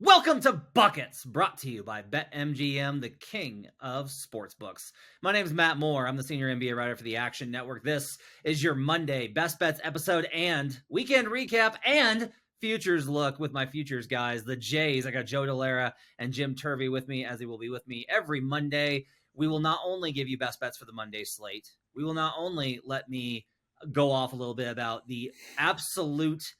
Welcome to Buckets, brought to you by BetMGM, the king of sportsbooks. My name is Matt Moore. I'm the senior NBA writer for the Action Network. This is your Monday Best Bets episode and weekend recap and futures look with my futures guys, the Jays. I got Joe Delara and Jim Turvey with me, as they will be with me every Monday. We will not only give you best bets for the Monday slate, we will not only let me go off a little bit about the absolute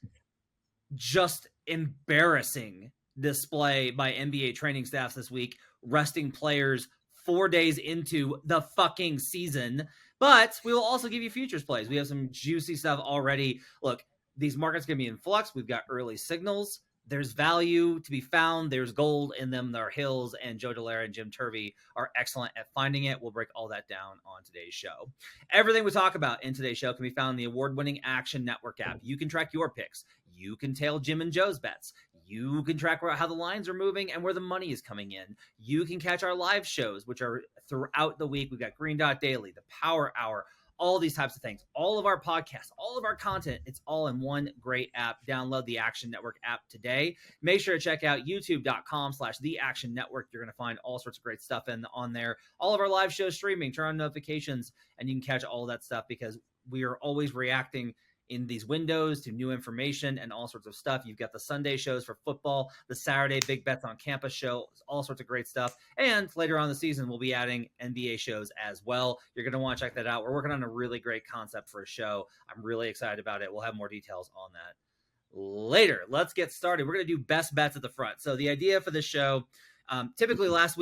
just embarrassing display by NBA training staffs this week, resting players 4 days into the fucking season. But we will also give you futures plays. We have some juicy stuff already. Look, these markets can be in flux. We've got early signals. There's value to be found. There's gold in them. There are hills, and Joe Delara and Jim Turvey are excellent at finding it. We'll break all that down on today's show. Everything we talk about in today's show can be found in the award-winning Action Network app. You can track your picks. You can tail Jim and Joe's bets. You can track how the lines are moving and where the money is coming in. You can catch our live shows, which are throughout the week. We've got Green Dot Daily, the Power Hour, all these types of things. All of our podcasts, all of our content, it's all in one great app. Download the Action Network app today. Make sure to check out youtube.com/The Action Network. You're going to find all sorts of great stuff on there. All of our live shows streaming. Turn on notifications, and you can catch all of that stuff because we are always reacting in these windows to new information and all sorts of stuff. You've got the Sunday shows for football, the Saturday Big Bets on Campus show, all sorts of great stuff. And later on in the season, we'll be adding NBA shows as well. You're going to want to check that out. We're working on a really great concept for a show. I'm really excited about it. We'll have more details on that later. Let's get started. We're going to do best bets at the front. So the idea for this show, typically last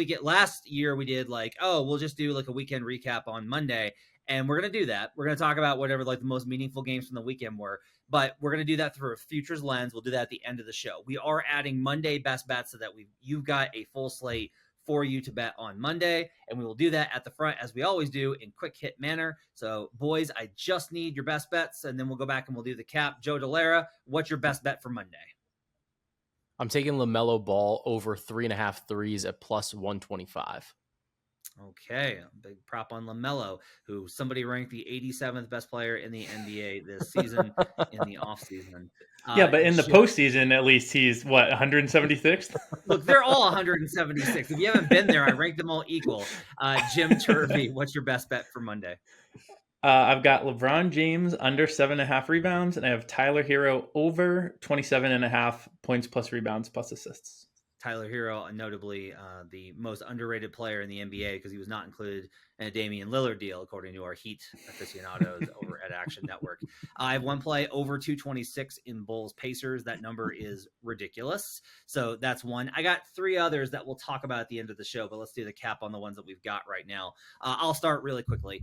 year we did we'll just do like a weekend recap on Monday. And we're going to do that. We're going to talk about whatever the most meaningful games from the weekend were. But we're going to do that through a futures lens. We'll do that at the end of the show. We are adding Monday best bets so that you've got a full slate for you to bet on Monday. And we will do that at the front, as we always do, in quick hit manner. So, boys, I just need your best bets. And then we'll go back and we'll do the cap. Joe Delara, what's your best bet for Monday? I'm taking LaMelo Ball over 3.5 threes at plus 125. Okay, big prop on LaMelo, who somebody ranked the 87th best player in the NBA this season in the offseason. Yeah, but in the postseason, at least he's, 176th? Look, they're all 176. If you haven't been there, I ranked them all equal. Jim Turvey, what's your best bet for Monday? I've got LeBron James under 7.5 rebounds, and I have Tyler Hero over 27.5 points plus rebounds plus assists. Tyler Hero, notably the most underrated player in the NBA because he was not included in a Damian Lillard deal, according to our Heat aficionados over at Action Network. I have one play over 226 in Bulls Pacers. That number is ridiculous. So that's one. I got three others that we'll talk about at the end of the show, but let's do the cap on the ones that we've got right now. I'll start really quickly.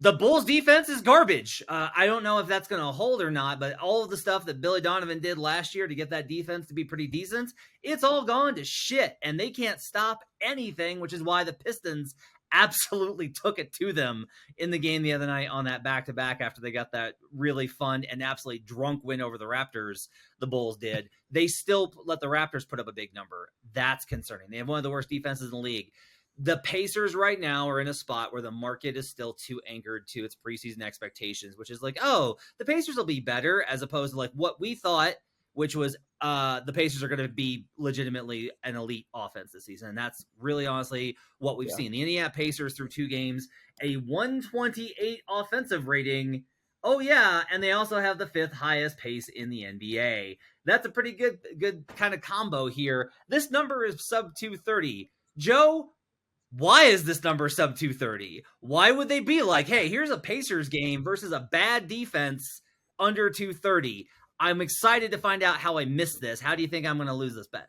The Bulls defense is garbage. I don't know if that's going to hold or not, but all of the stuff that Billy Donovan did last year to get that defense to be pretty decent, it's all gone to shit, and they can't stop anything, which is why the Pistons absolutely took it to them in the game the other night on that back-to-back after they got that really fun and absolutely drunk win over the Raptors. The Bulls did. They still let the Raptors put up a big number. That's concerning. They have one of the worst defenses in the league. The Pacers right now are in a spot where the market is still too anchored to its preseason expectations, which is like, oh, the Pacers will be better, as opposed to like what we thought, which was the Pacers are going to be legitimately an elite offense this season. And that's really honestly what we've seen. The Indiana Pacers through 2 games, a 128 offensive rating. Oh, yeah, and they also have the 5th highest pace in the NBA. That's a pretty good kind of combo here. This number is sub 230. Joe, why is this number sub 230? Why would they be like, hey, here's a Pacers game versus a bad defense under 230? I'm excited to find out how I missed this. How do you think I'm going to lose this bet?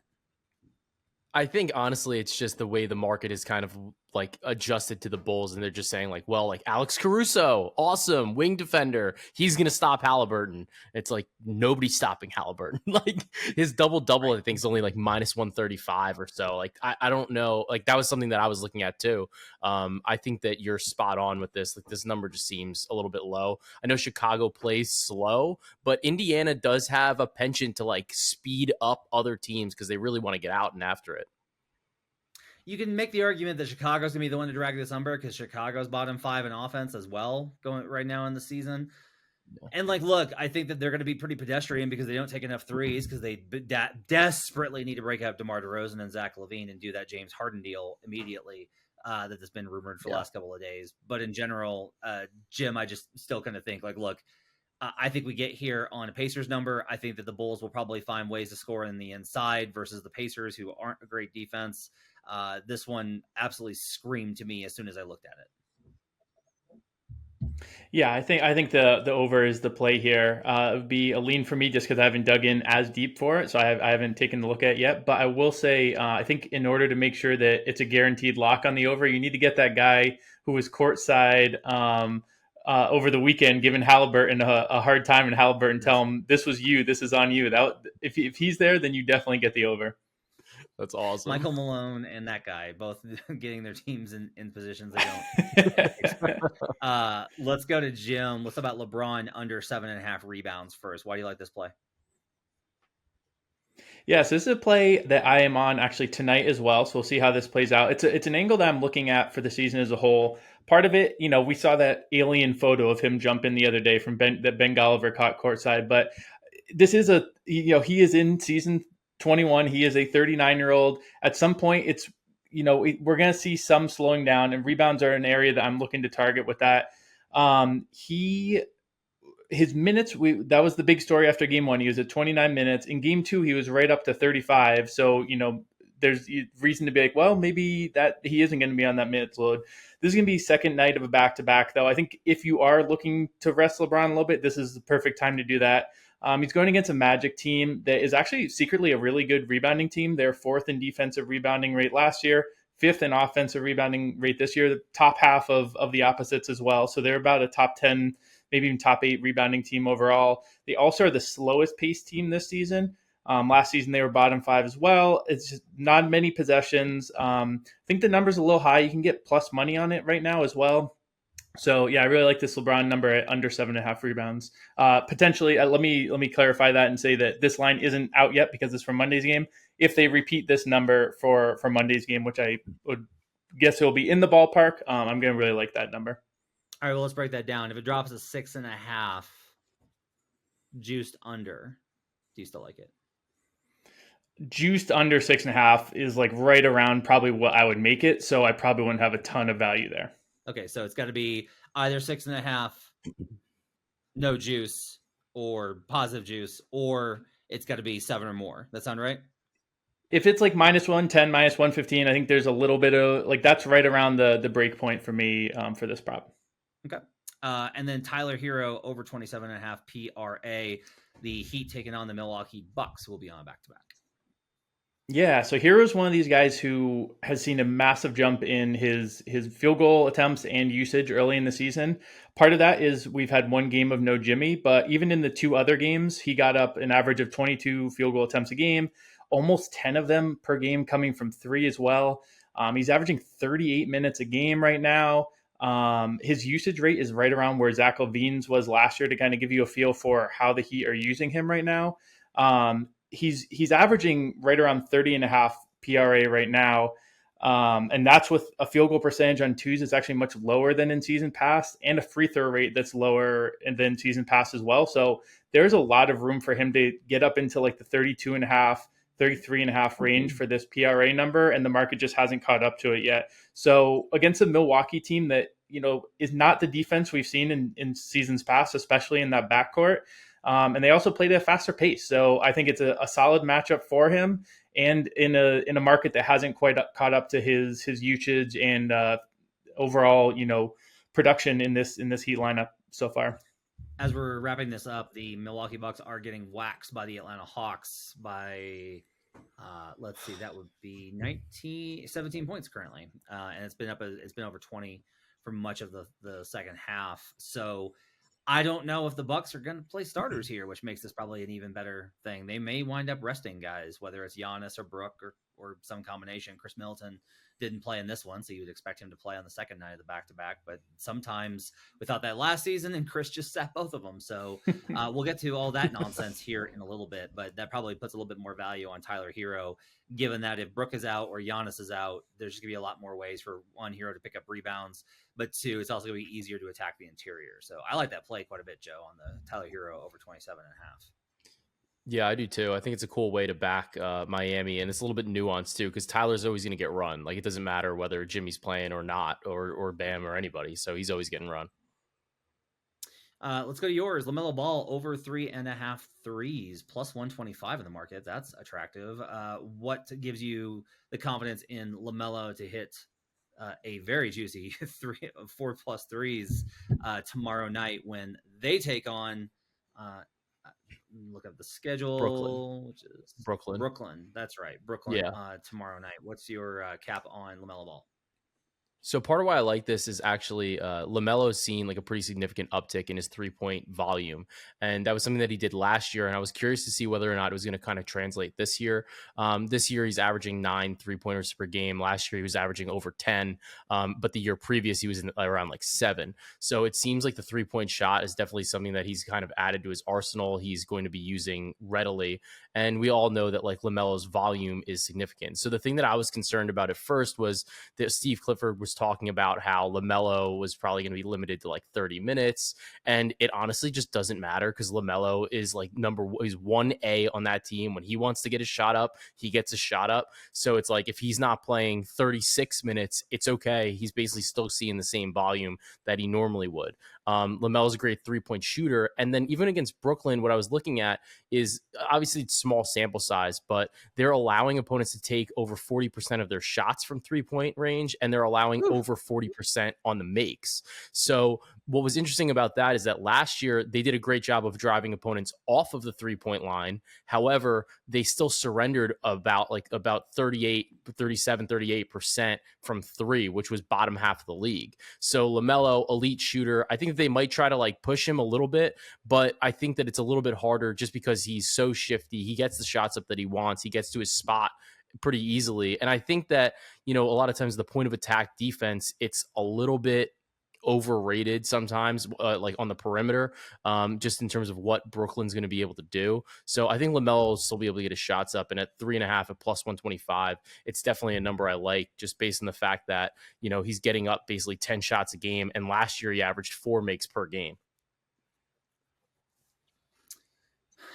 I think, honestly, it's just the way the market is kind of like adjusted to the Bulls, and they're just saying like, well, like Alex Caruso, awesome wing defender, he's gonna stop Halliburton. It's like nobody's stopping Halliburton. Like his double-double, I think, is only like minus 135 or so. Like I don't know. Like that was something that I was looking at too. I think that you're spot on with this. Like this number just seems a little bit low. I know Chicago plays slow, but Indiana does have a penchant to like speed up other teams because they really want to get out and after it. You can make the argument that Chicago's going to be the one to drag this number because Chicago's bottom 5 in offense as well going right now in the season. And like, look, I think that they're going to be pretty pedestrian because they don't take enough threes because they desperately need to break up DeMar DeRozan and Zach LaVine and do that James Harden deal immediately. That has been rumored for the last couple of days. But in general, Jim, I just still kind of think like, look, I think we get here on a Pacers number. I think that the Bulls will probably find ways to score in the inside versus the Pacers, who aren't a great defense. This one absolutely screamed to me as soon as I looked at it. Yeah, I think the over is the play here. It would be a lean for me just because I haven't dug in as deep for it, so I haven't taken a look at it yet. But I will say, I think in order to make sure that it's a guaranteed lock on the over, you need to get that guy who was courtside over the weekend, giving Halliburton a hard time, and Halliburton tell him, "This was you. This is on you." If he's there, then you definitely get the over. That's awesome. Michael Malone and that guy both getting their teams in positions they don't expect. Let's go to Jim. Let's talk about LeBron under 7.5 rebounds first. Why do you like this play? Yeah, so this is a play that I am on actually tonight as well. So we'll see how this plays out. It's an angle that I'm looking at for the season as a whole. Part of it, we saw that alien photo of him jump in the other day from Ben Golliver caught courtside. But this is he is in season 21. He is a 39-year-old. At some point, we're going to see some slowing down, and rebounds are an area that I'm looking to target with that. His minutes, that was the big story after game 1. He was at 29 minutes. In game 2, he was right up to 35. So, there's reason to be like, well, maybe that he isn't going to be on that minutes load. This is going to be second night of a back-to-back, though. I think if you are looking to rest LeBron a little bit, this is the perfect time to do that. He's going against a Magic team that is actually secretly a really good rebounding team. They're 4th in defensive rebounding rate last year, 5th in offensive rebounding rate this year, the top half of the opposites as well. So they're about a top 10, maybe even top 8 rebounding team overall. They also are the slowest paced team this season. Last season, they were bottom 5 as well. It's just not many possessions. I think the number's a little high. You can get plus money on it right now as well. So yeah, I really like this LeBron number at under 7.5 rebounds. Potentially, let me clarify that and say that this line isn't out yet because it's from Monday's game. If they repeat this number for Monday's game, which I would guess it will be in the ballpark, I'm going to really like that number. All right, well, let's break that down. If it drops to 6.5, juiced under, do you still like it? Juiced under 6.5 is like right around probably what I would make it. So I probably wouldn't have a ton of value there. Okay, so it's got to be either 6.5, no juice, or positive juice, or it's got to be 7 or more. That sound right? If it's like -110, -115, I think there's a little bit of like that's right around the break point for me for this prop. Okay. And then Tyler Hero over 27.5 PRA. The Heat taking on the Milwaukee Bucks will be on back-to-back. Yeah, so Hero's one of these guys who has seen a massive jump in his field goal attempts and usage early in the season. Part of that is we've had one game of no Jimmy, but even in the 2 other games, he got up an average of 22 field goal attempts a game, almost 10 of them per game coming from 3 as well. He's averaging 38 minutes a game right now. His usage rate is right around where Zach LaVine's was last year to kind of give you a feel for how the Heat are using him right now. He's averaging right around 30.5 PRA right now. And that's with a field goal percentage on twos that's actually much lower than in season past, and a free throw rate that's lower than season past as well. So there's a lot of room for him to get up into like the 32.5, 33.5 range for this PRA number. And the market just hasn't caught up to it yet. So against a Milwaukee team that, is not the defense we've seen in seasons past, especially in that backcourt. And they also played at a faster pace. So I think it's a solid matchup for him, and in a market that hasn't quite caught up to his usage and overall, production in this Heat lineup so far. As we're wrapping this up, the Milwaukee Bucks are getting waxed by the Atlanta Hawks by, let's see, that would be 17 points currently. And it's been over 20 for much of the second half. So I don't know if the Bucks are going to play starters here, which makes this probably an even better thing. They may wind up resting guys, whether it's Giannis or Brook or or some combination. Chris Middleton didn't play in this one, so you would expect him to play on the second night of the back-to-back. But sometimes we thought that last season, and Chris just sat both of them. So we'll get to all that nonsense here in a little bit, but that probably puts a little bit more value on Tyler Hero, given that if Brook is out or Giannis is out, there's going to be a lot more ways for one, Hero to pick up rebounds, but two, it's also going to be easier to attack the interior. So I like that play quite a bit, Joe, on the Tyler Hero over 27.5. Yeah, I do too. I think it's a cool way to back Miami, and it's a little bit nuanced too, because Tyler's always going to get run. Like, it doesn't matter whether Jimmy's playing or not, or Bam or anybody. So he's always getting run. Let's go to yours. LaMelo Ball over 3.5 threes, plus 125 in the market. That's attractive. What gives you the confidence in LaMelo to hit a very juicy 4+ threes tomorrow night when they take on look at the schedule, Brooklyn. which is Brooklyn. That's right, Brooklyn. Yeah. Tomorrow night. What's your cap on LaMelo Ball? So part of why I like this is actually LaMelo's seen like a pretty significant uptick in his 3-point volume. And that was something that he did last year. And I was curious to see whether or not it was going to kind of translate this year. This year, he's averaging 9 3-pointers per game. Last year, he was averaging over 10. But the year previous, he was around like 7. So it seems like the 3-point shot is definitely something that he's kind of added to his arsenal. He's going to be using readily. And we all know that like LaMelo's volume is significant. So the thing that I was concerned about at first was that Steve Clifford was talking about how LaMelo was probably going to be limited to like 30 minutes. And it honestly just doesn't matter, because LaMelo is like he's 1A on that team. When he wants to get his shot up, he gets a shot up. So it's like, if he's not playing 36 minutes, it's okay. He's basically still seeing the same volume that he normally would. LaMelo's a great 3-point shooter. And then even against Brooklyn, what I was looking at is obviously it's small sample size, but they're allowing opponents to take over 40% of their shots from 3-point range, and they're allowing over 40% on the makes. So what was interesting about that is that last year they did a great job of driving opponents off of the 3-point line. However, they still surrendered about 38% from 3, which was bottom half of the league. So LaMelo, elite shooter, I think that they might try to like push him a little bit, but I think that it's a little bit harder just because he's so shifty. He gets the shots up that he wants. He gets to his spot pretty easily. And I think that, a lot of times the point of attack defense, it's a little bit overrated sometimes, like on the perimeter, just in terms of what Brooklyn's going to be able to do. So I think LaMelo will still be able to get his shots up, and at 3.5 at plus 125, it's definitely a number I like, just based on the fact that, he's getting up basically 10 shots a game. And last year he averaged 4 makes per game.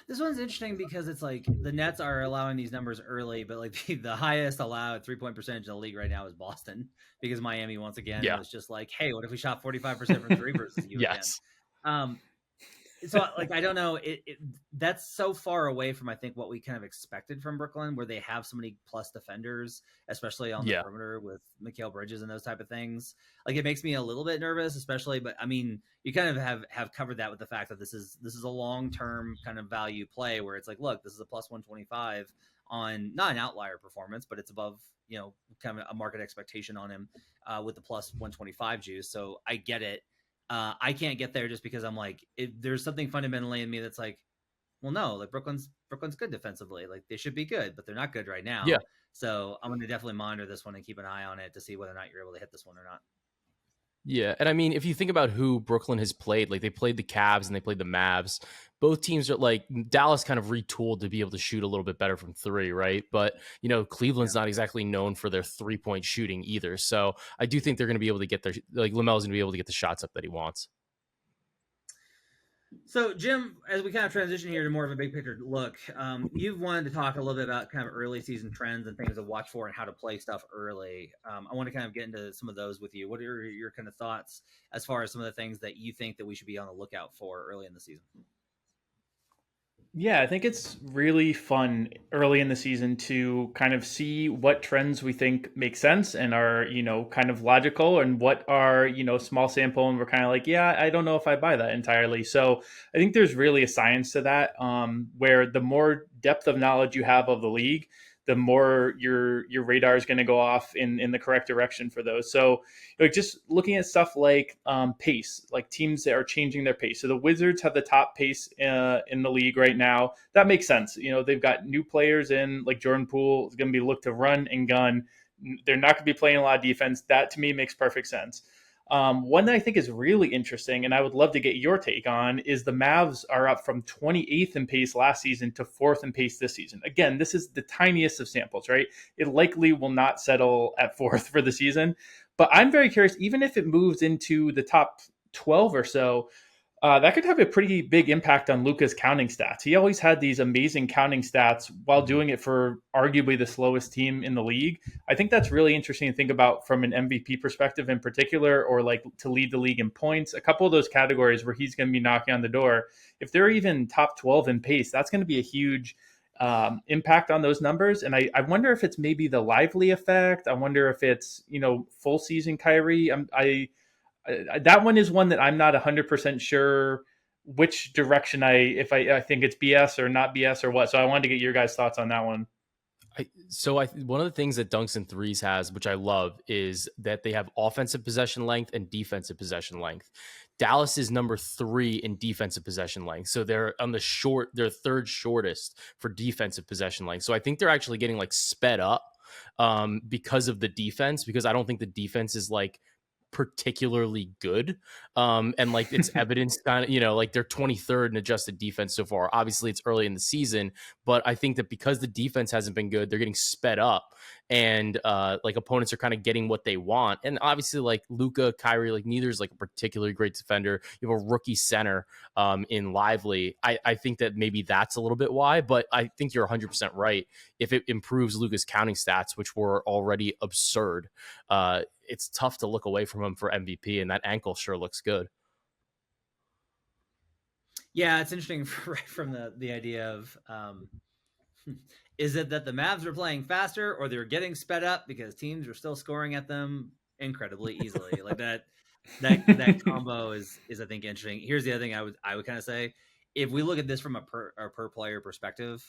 This one's interesting because it's like the Nets are allowing these numbers early, but like the highest allowed 3-point percentage in the league right now is Boston, because Miami once again was just like, hey, what if we shot 45% from 3 versus you yes. again? So like, I don't know, that's so far away from, I think, what we kind of expected from Brooklyn, where they have so many plus defenders, especially on the perimeter with Mikal Bridges and those type of things. Like, it makes me a little bit nervous, especially, but I mean, you kind of have covered that with the fact that this is a long-term kind of value play, where it's like, look, this is a plus 125 on not an outlier performance, but it's above, kind of a market expectation on him with the plus 125 juice. So I get it. I can't get there just because I'm like, there's something fundamentally in me that's like, well, no, like Brooklyn's good defensively. Like, they should be good, but they're not good right now. Yeah. So I'm going to definitely monitor this one and keep an eye on it to see whether or not you're able to hit this one or not. Yeah, and I mean, if you think about who Brooklyn has played, like they played the Cavs and they played the Mavs. Both teams are like, Dallas kind of retooled to be able to shoot a little bit better from 3, right? But, Cleveland's not exactly known for their 3-point shooting either. So I do think they're going to be able to get LaMelo's going to be able to get the shots up that he wants. So, Jim, as we kind of transition here to more of a big picture look, you've wanted to talk a little bit about kind of early season trends and things to watch for and how to play stuff early. I want to kind of get into some of those with you. What are your kind of thoughts as far as some of the things that you think that we should be on the lookout for early in the season? Yeah, I think it's really fun early in the season to kind of see what trends we think make sense and are, kind of logical, and what are, small sample and we're kind of like, yeah, I don't know if I buy that entirely. So I think there's really a science to that, where the more depth of knowledge you have of the league, the more your radar is going to go off in the correct direction for those. So just looking at stuff like pace, like teams that are changing their pace. So the Wizards have the top pace in the league right now. That makes sense. They've got new players in, like Jordan Poole is going to be looked to run and gun. They're not going to be playing a lot of defense. That to me makes perfect sense. One that I think is really interesting, and I would love to get your take on, is the Mavs are up from 28th in pace last season to 4th in pace this season. Again, this is the tiniest of samples, right? It likely will not settle at 4th for the season, but I'm very curious, even if it moves into the top 12 or so, that could have a pretty big impact on Luka's counting stats. He always had these amazing counting stats while doing it for arguably the slowest team in the league. I think that's really interesting to think about from an MVP perspective in particular, or like to lead the league in points. A couple of those categories where he's going to be knocking on the door. If they're even top 12 in pace, that's going to be a huge impact on those numbers. And I wonder if it's maybe the Lively effect. I wonder if it's, full season Kyrie. That one is one that I'm not 100% sure which direction I think it's BS or not BS or what. So I wanted to get your guys' thoughts on that one. One of the things that Dunks and Threes has, which I love, is that they have offensive possession length and defensive possession length. Dallas is number 3 in defensive possession length. So they're they're third shortest for defensive possession length. So I think they're actually getting like sped up because of the defense, because I don't think the defense is like particularly good. And like it's evidence kind of, like they're 23rd in adjusted defense so far. Obviously it's early in the season, but I think that because the defense hasn't been good, they're getting sped up, and like opponents are kind of getting what they want. And obviously like Luka, Kyrie, like neither is like a particularly great defender. You have a rookie center in Lively. I think that maybe that's a little bit why, but I think you're 100% right. If it improves Luka's counting stats, which were already absurd, it's tough to look away from him for MVP, and that ankle sure looks good. Yeah, it's interesting right from the idea of is it that the Mavs are playing faster or they're getting sped up because teams are still scoring at them incredibly easily? Like that combo is I think interesting. Here's the other thing I would kind of say. If we look at this from a per player perspective,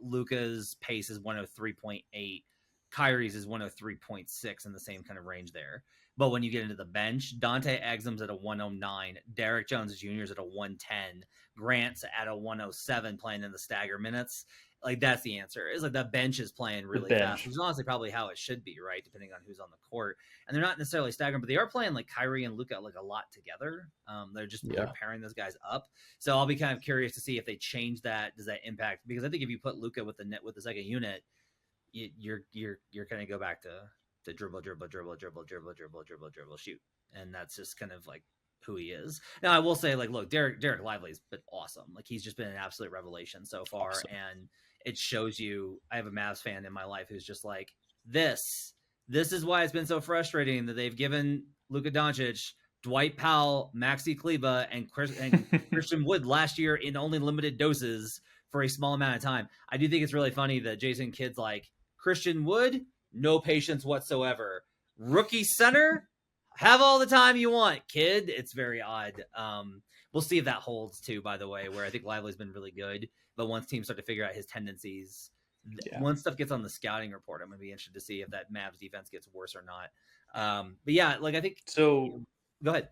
Luka's pace is 103.8. Kyrie's is 103.6 in the same kind of range there. But when you get into the bench, Dante Exum's at a 109, Derek Jones Jr. is at a 110, Grant's at a 107 playing in the stagger minutes. Like that's the answer. Is like the bench is playing really fast, which is honestly probably how it should be, right? Depending on who's on the court. And they're not necessarily staggering, but they are playing like Kyrie and Luka like a lot together. They're pairing those guys up. So I'll be kind of curious to see if they change that. Does that impact? Because I think if you put Luka with the second unit, you're going to go back to dribble, shoot, and that's just kind of like who he is. Now I will say, like, look, Derek Lively's been awesome. Like he's just been an absolute revelation so far, and it shows you. I have a Mavs fan in my life who's just like this. This is why it's been so frustrating that they've given Luka Doncic, Dwight Powell, Maxi Kleber, and Christian Wood last year in only limited doses for a small amount of time. I do think it's really funny that Jason Kidd's like, Christian Wood, no patience whatsoever. Rookie center, have all the time you want, kid. It's very odd. We'll see if that holds too, by the way, where I think Lively's been really good. But once teams start to figure out his tendencies, once stuff gets on the scouting report, I'm going to be interested to see if that Mavs defense gets worse or not. But yeah, like I think so. Go ahead.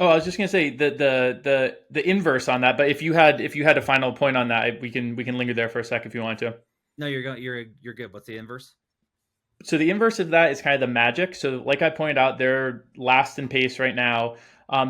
Oh, I was just gonna say the inverse on that. But if you had a final point on that, we can linger there for a sec if you want to. No, you're good. What's the inverse? So the inverse of that is kind of the Magic. So like I pointed out, they're last in pace right now.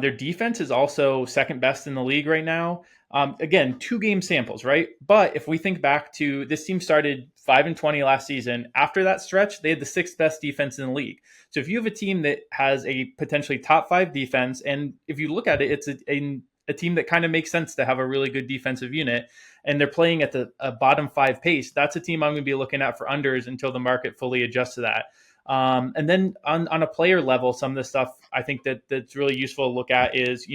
Their defense is also second best in the league right now. Again, 2-game samples, right? But if we think back to this team started 5-20 last season. After that stretch, they had the 6th best defense in the league. So if you have a team that has a potentially top 5 defense, and if you look at it, it's a team that kind of makes sense to have a really good defensive unit, and they're playing at the bottom 5 pace, that's a team I'm going to be looking at for unders until the market fully adjusts to that. And then on a player level, some of the stuff I think that's really useful to look at is,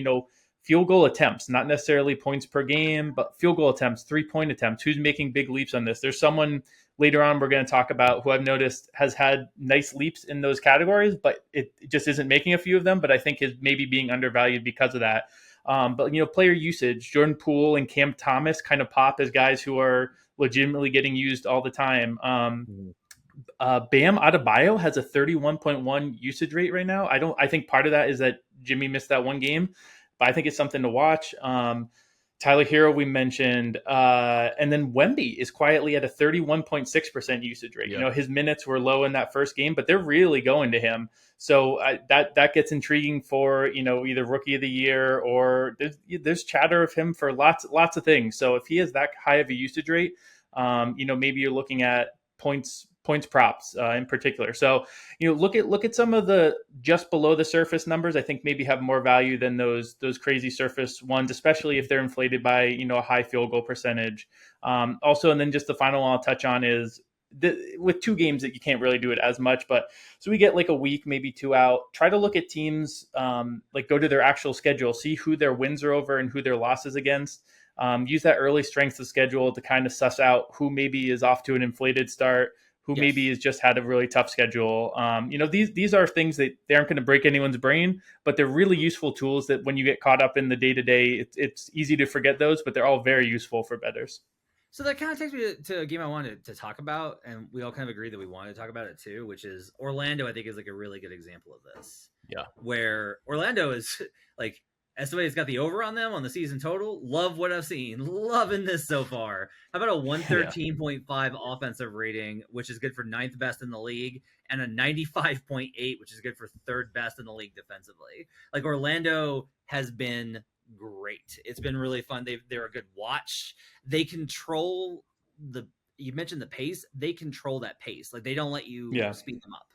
field goal attempts, not necessarily points per game, but field goal attempts, 3-point attempts. Who's making big leaps on this? There's someone later on we're going to talk about who I've noticed has had nice leaps in those categories, but it just isn't making a few of them, but I think is maybe being undervalued because of that. But player usage, Jordan Poole and Cam Thomas kind of pop as guys who are legitimately getting used all the time. Bam Adebayo has a 31.1 usage rate right now. I think part of that is that Jimmy missed that one game, but I think it's something to watch. Tyler Hero, we mentioned, and then Wemby is quietly at a 31.6% usage rate. Yeah. His minutes were low in that first game, but they're really going to him. So that gets intriguing for either rookie of the year, or there's chatter of him for lots of things. So if he has that high of a usage rate, maybe you're looking at points props in particular. So look at some of the just below the surface numbers. I think maybe have more value than those crazy surface ones, especially if they're inflated by a high field goal percentage. Also, and then just the final one I'll touch on is with 2 games that you can't really do it as much, but so we get like a week, maybe 2 out. Try to look at teams, like go to their actual schedule, see who their wins are over and who their losses against. Use that early strength of schedule to kind of suss out who maybe is off to an inflated start, who maybe has just had a really tough schedule. These are things that they aren't going to break anyone's brain, but they're really useful tools that when you get caught up in the day-to-day, it's easy to forget those, but they're all very useful for bettors. So that kind of takes me to a game I wanted to talk about, and we all kind of agree that we wanted to talk about it too, which is Orlando. I think is like a really good example of this. Yeah. Where Orlando is like, as somebody that's got the over on them on the season total, love what I've seen. Loving this so far. How about a 113.5 offensive rating, which is good for 9th best in the league, and a 95.8, which is good for 3rd best in the league defensively. Like Orlando has been great. It's been really fun. They're a good watch. They control you mentioned the pace. They control that pace. Like they don't let you speed them up.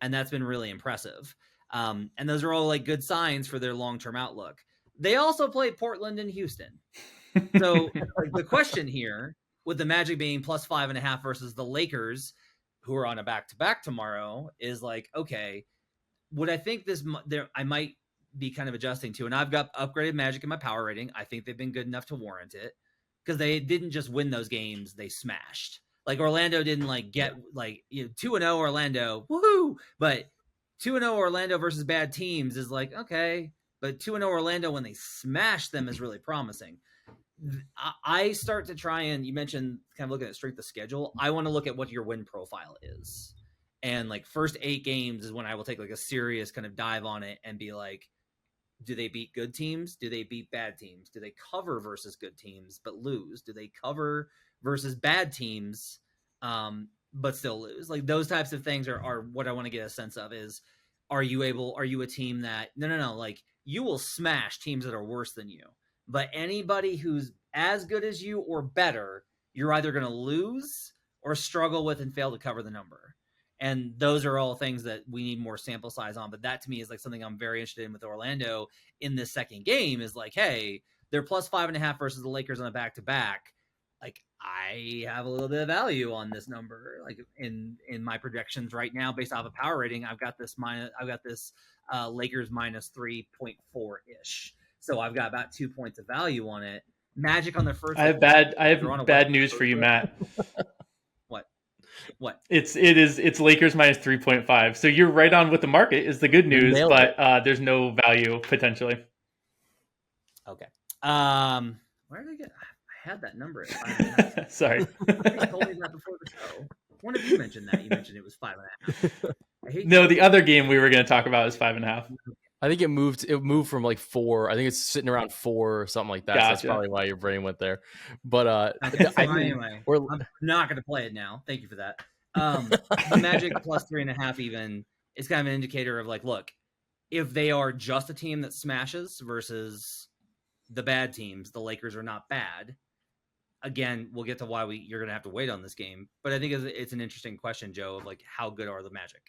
And that's been really impressive. And those are all like good signs for their long-term outlook. They also play Portland and Houston. So the question here with the Magic being plus 5.5 versus the Lakers, who are on a back-to-back tomorrow, is like, okay, would I think I might be kind of adjusting to, and I've got upgraded Magic in my power rating. I think they've been good enough to warrant it because they didn't just win those games. They smashed. Like Orlando didn't like get like 2-0 Orlando. Woohoo. But 2-0 Orlando versus bad teams is like, okay, but 2-0 Orlando when they smash them is really promising. I start to try and, you mentioned kind of looking at strength of schedule. I want to look at what your win profile is. And like first 8 games is when I will take like a serious kind of dive on it and be like, do they beat good teams? Do they beat bad teams? Do they cover versus good teams but lose? Do they cover versus bad teams but still lose? Like those types of things are what I want to get a sense of is, are you a team that no, like you will smash teams that are worse than you, but anybody who's as good as you or better, you're either going to lose or struggle with and fail to cover the number. And those are all things that we need more sample size on. But that to me is like something I'm very interested in with Orlando in this second game is like, hey, they're plus 5.5 versus the Lakers on a back-to-back. Like I have a little bit of value on this number. Like in my projections right now, based off of power rating, I've got this Lakers minus 3.4 ish. So I've got about 2 points of value on it. Magic on the first. I have bad news for you, Matt. What? It's Lakers minus 3.5. So you're right on with the market is the good news, but there's no value potentially. Okay. Where did I get? I had that number at 5.5. Sorry. I told you that before the show. One of you mentioned that. You mentioned it was 5.5. No, the other game we were going to talk about is 5.5. I think it moved from like 4. I think it's sitting around 4 or something like that. Gotcha. So that's probably why your brain went there. But okay, so anyway, I'm not going to play it now. Thank you for that. The Magic plus 3.5 even is kind of an indicator of like, look, if they are just a team that smashes versus the bad teams, the Lakers are not bad. Again, we'll get to why you're going to have to wait on this game. But I think it's an interesting question, Joe, of like how good are the Magic?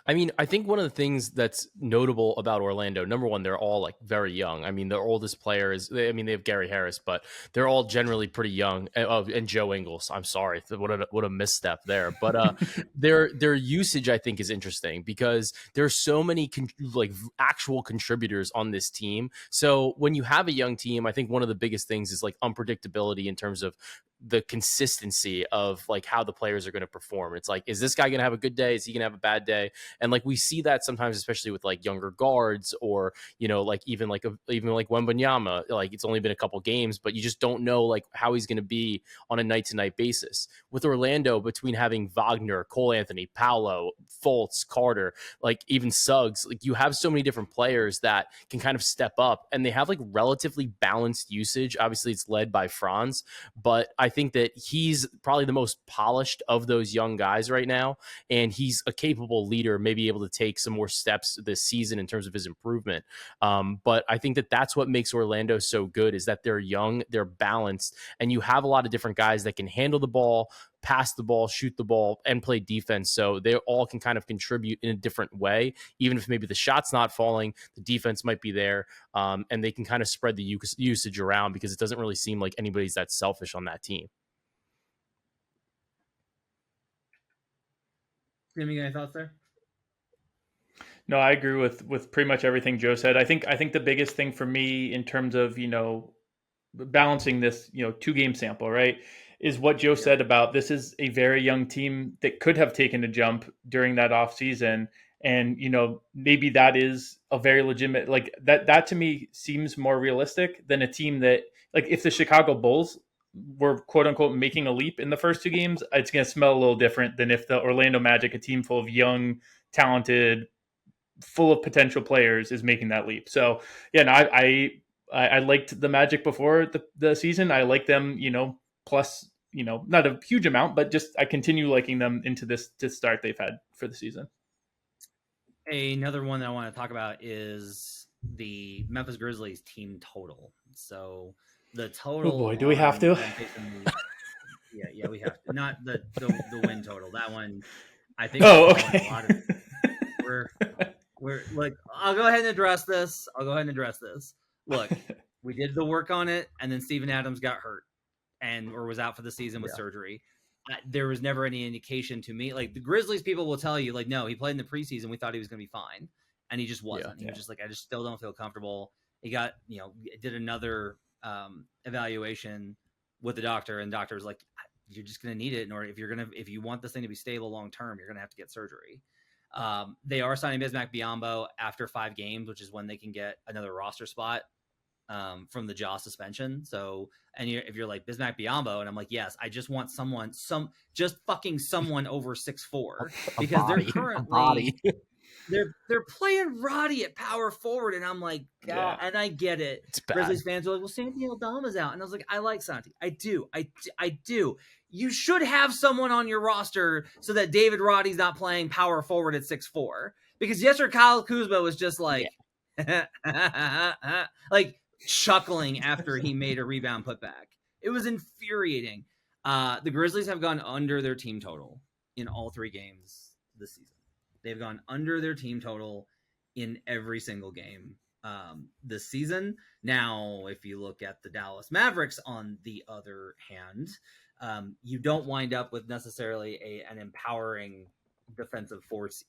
I mean, I think one of the things that's notable about Orlando, number one, they're all like very young. I mean, their oldest player they have Gary Harris, but they're all generally pretty young. And Joe Ingles. I'm sorry, what a misstep there. But their usage, I think, is interesting because there's so many actual contributors on this team. So when you have a young team, I think one of the biggest things is like unpredictability in terms of the consistency of like how the players are going to perform. It's like, is this guy going to have a good day? Is he going to have a bad day? And like we see that sometimes, especially with like younger guards, or like even like Wembanyama. Like it's only been a couple games, but you just don't know like how he's going to be on a night to night basis. With Orlando, between having Wagner, Cole Anthony, Paolo, Fultz, Carter, like even Suggs, like you have so many different players that can kind of step up, and they have like relatively balanced usage. Obviously, it's led by Franz, but I think that he's probably the most polished of those young guys right now, and he's a capable leader, maybe able to take some more steps this season in terms of his improvement. But I think that that's what makes Orlando so good, is that they're young, they're balanced, and you have a lot of different guys that can handle the ball, pass the ball, shoot the ball, and play defense. So they all can kind of contribute in a different way. Even if maybe the shot's not falling, the defense might be there, and they can kind of spread the usage around, because it doesn't really seem like anybody's that selfish on that team. Tim, you got any thoughts there? No, I agree with pretty much everything Joe said. I think the biggest thing for me in terms of balancing this 2-game sample, right, is what Joe said about this is a very young team that could have taken a jump during that off season, and maybe that is a very legitimate, like that to me seems more realistic than a team that, like, if the Chicago Bulls were quote unquote making a leap in the first 2 games, it's going to smell a little different than if the Orlando Magic, a team full of young, talented, full of potential players, is making that leap. So yeah, no, I liked the Magic before the season. I like them, plus, not a huge amount, but just I continue liking them into this start they've had for the season. Another one that I want to talk about is the Memphis Grizzlies team total. So the total. Oh boy, do we have to? Yeah, we have to. Not the win total. That one, I think. Oh, okay. We're like, I'll go ahead and address this. Look, we did the work on it, and then Steven Adams got hurt or was out for the season with surgery. There was never any indication to me. Like, the Grizzlies people will tell you, like, no, he played in the preseason. We thought he was going to be fine, and he just wasn't. He was just like, I just still don't feel comfortable. He got, did another evaluation with the doctor, and the doctor was like, you're just going to need it, or if you want this thing to be stable long term, you're going to have to get surgery. They are signing Bismack Biyombo after 5 games, which is when they can get another roster spot from the jaw suspension. So, and if you're like Bismack Biyombo, and I'm like, yes, I just want someone over 6'4", because they're currently they're playing Roddy at power forward, and I'm like, God, and I get it. Grizzlies fans are like, well, Santi Aldama's out, and I was like, I like Santi. I do. You should have someone on your roster so that David Roddy's not playing power forward at 6'4", because yesterday Kyle Kuzma was just like, like chuckling after he made a rebound putback. It was infuriating. The Grizzlies have gone under their team total in all 3 games this season. They've gone under their team total in every single game this season. Now, if you look at the Dallas Mavericks, on the other hand, you don't wind up with necessarily an empowering defensive force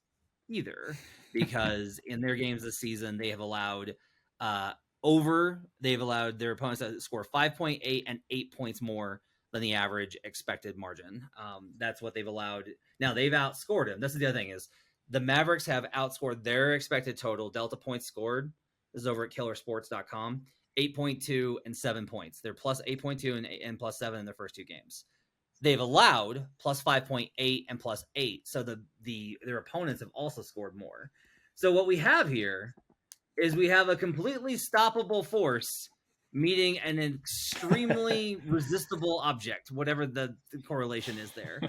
either, because in their games this season, they have allowed their opponents to score 5.8 and 8 points more than the average expected margin. That's what they've allowed. Now, they've outscored him. This is the other thing, is the Mavericks have outscored their expected total delta points scored. This is over at killersports.com. 8.2 and 7 points. They're plus 8.2 and plus 7 in their first 2 games. They've allowed plus 5.8 and plus 8. So their opponents have also scored more. So what we have here is we have a completely stoppable force meeting an extremely resistible object, whatever the correlation is there.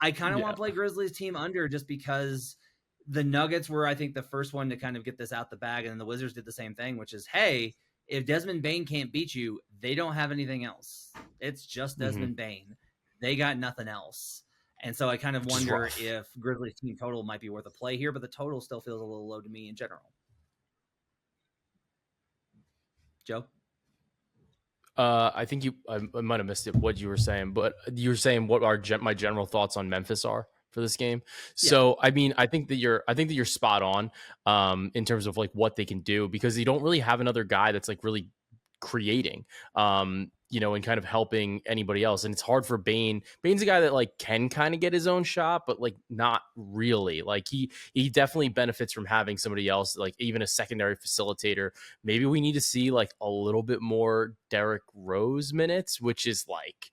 I kind of want to play Grizzlies team under, just because the Nuggets were, I think, the first one to kind of get this out the bag, and then the Wizards did the same thing, which is, hey, if Desmond Bane can't beat you, they don't have anything else. It's just Desmond Bane. They got nothing else. And so I kind of wonder if Grizzlies team total might be worth a play here, but the total still feels a little low to me in general. Joe? I think I might have missed it, what you were saying, but you were saying what my general thoughts on Memphis are for this game. So, I mean, I think that you're spot on in terms of like what they can do, because you don't really have another guy that's like really creating. and kind of helping anybody else. And it's hard for Bane. Bane's a guy that like can kind of get his own shot, but like not really. Like he definitely benefits from having somebody else, like even a secondary facilitator. Maybe we need to see like a little bit more Derrick Rose minutes, which is like,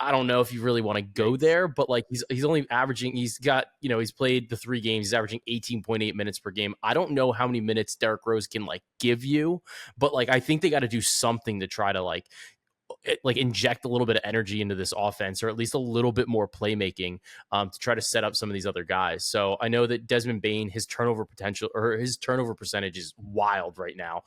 I don't know if you really want to go there, but like he's only averaging, he's got, he's played the 3 games, he's averaging 18.8 minutes per game. I don't know how many minutes Derrick Rose can like give you, but like I think they got to do something to try to like inject a little bit of energy into this offense, or at least a little bit more playmaking to try to set up some of these other guys. So I know that Desmond Bane, his turnover potential or his turnover percentage is wild right now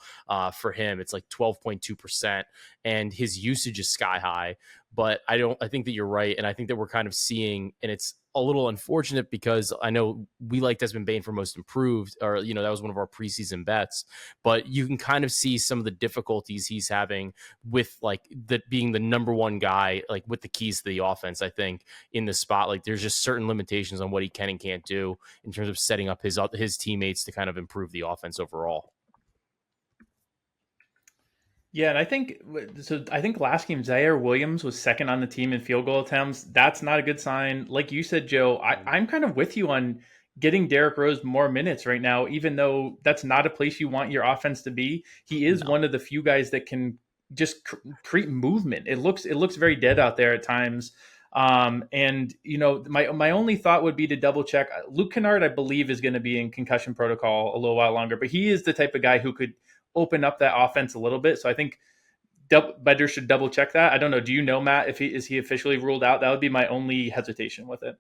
for him. It's like 12.2%, and his usage is sky high. But I think that you're right. And I think that we're kind of seeing, and it's a little unfortunate because I know we like Desmond Bane for most improved, or, that was one of our preseason bets, but you can kind of see some of the difficulties he's having with like being the number one guy, like with the keys to the offense. I think in the spot, like there's just certain limitations on what he can and can't do in terms of setting up his teammates to kind of improve the offense overall. Yeah, and I think last game Zaire Williams was second on the team in field goal attempts. That's not a good sign. Like you said, Joe, I'm kind of with you on getting Derrick Rose more minutes right now, even though that's not a place you want your offense to be. He is one of the few guys that can just create movement. It looks very dead out there at times. And my only thought would be to double check. Luke Kennard, I believe, is going to be in concussion protocol a little while longer, but he is the type of guy who could open up that offense a little bit. So I think Bender should double check that. I don't know. Do you know, Matt, if is he officially ruled out? That would be my only hesitation with it.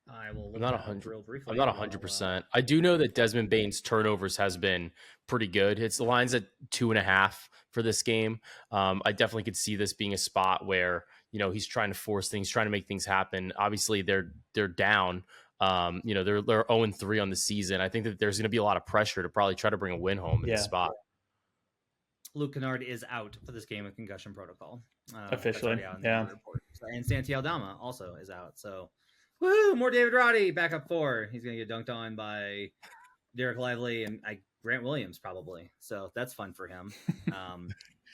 I will. I'm not 100%. I do know that Desmond Bane's turnovers has been pretty good. It's the line's at 2.5 for this game. I definitely could see this being a spot where he's trying to force things, trying to make things happen. Obviously, they're down. They're 0-3 on the season. I think that there's going to be a lot of pressure to probably try to bring a win home in the spot. Luke Kennard is out for this game with concussion protocol. Officially, yeah. And Santi Aldama also is out. So, woo, more David Roddy, backup 4. He's going to get dunked on by Derek Lively and Grant Williams probably. So that's fun for him.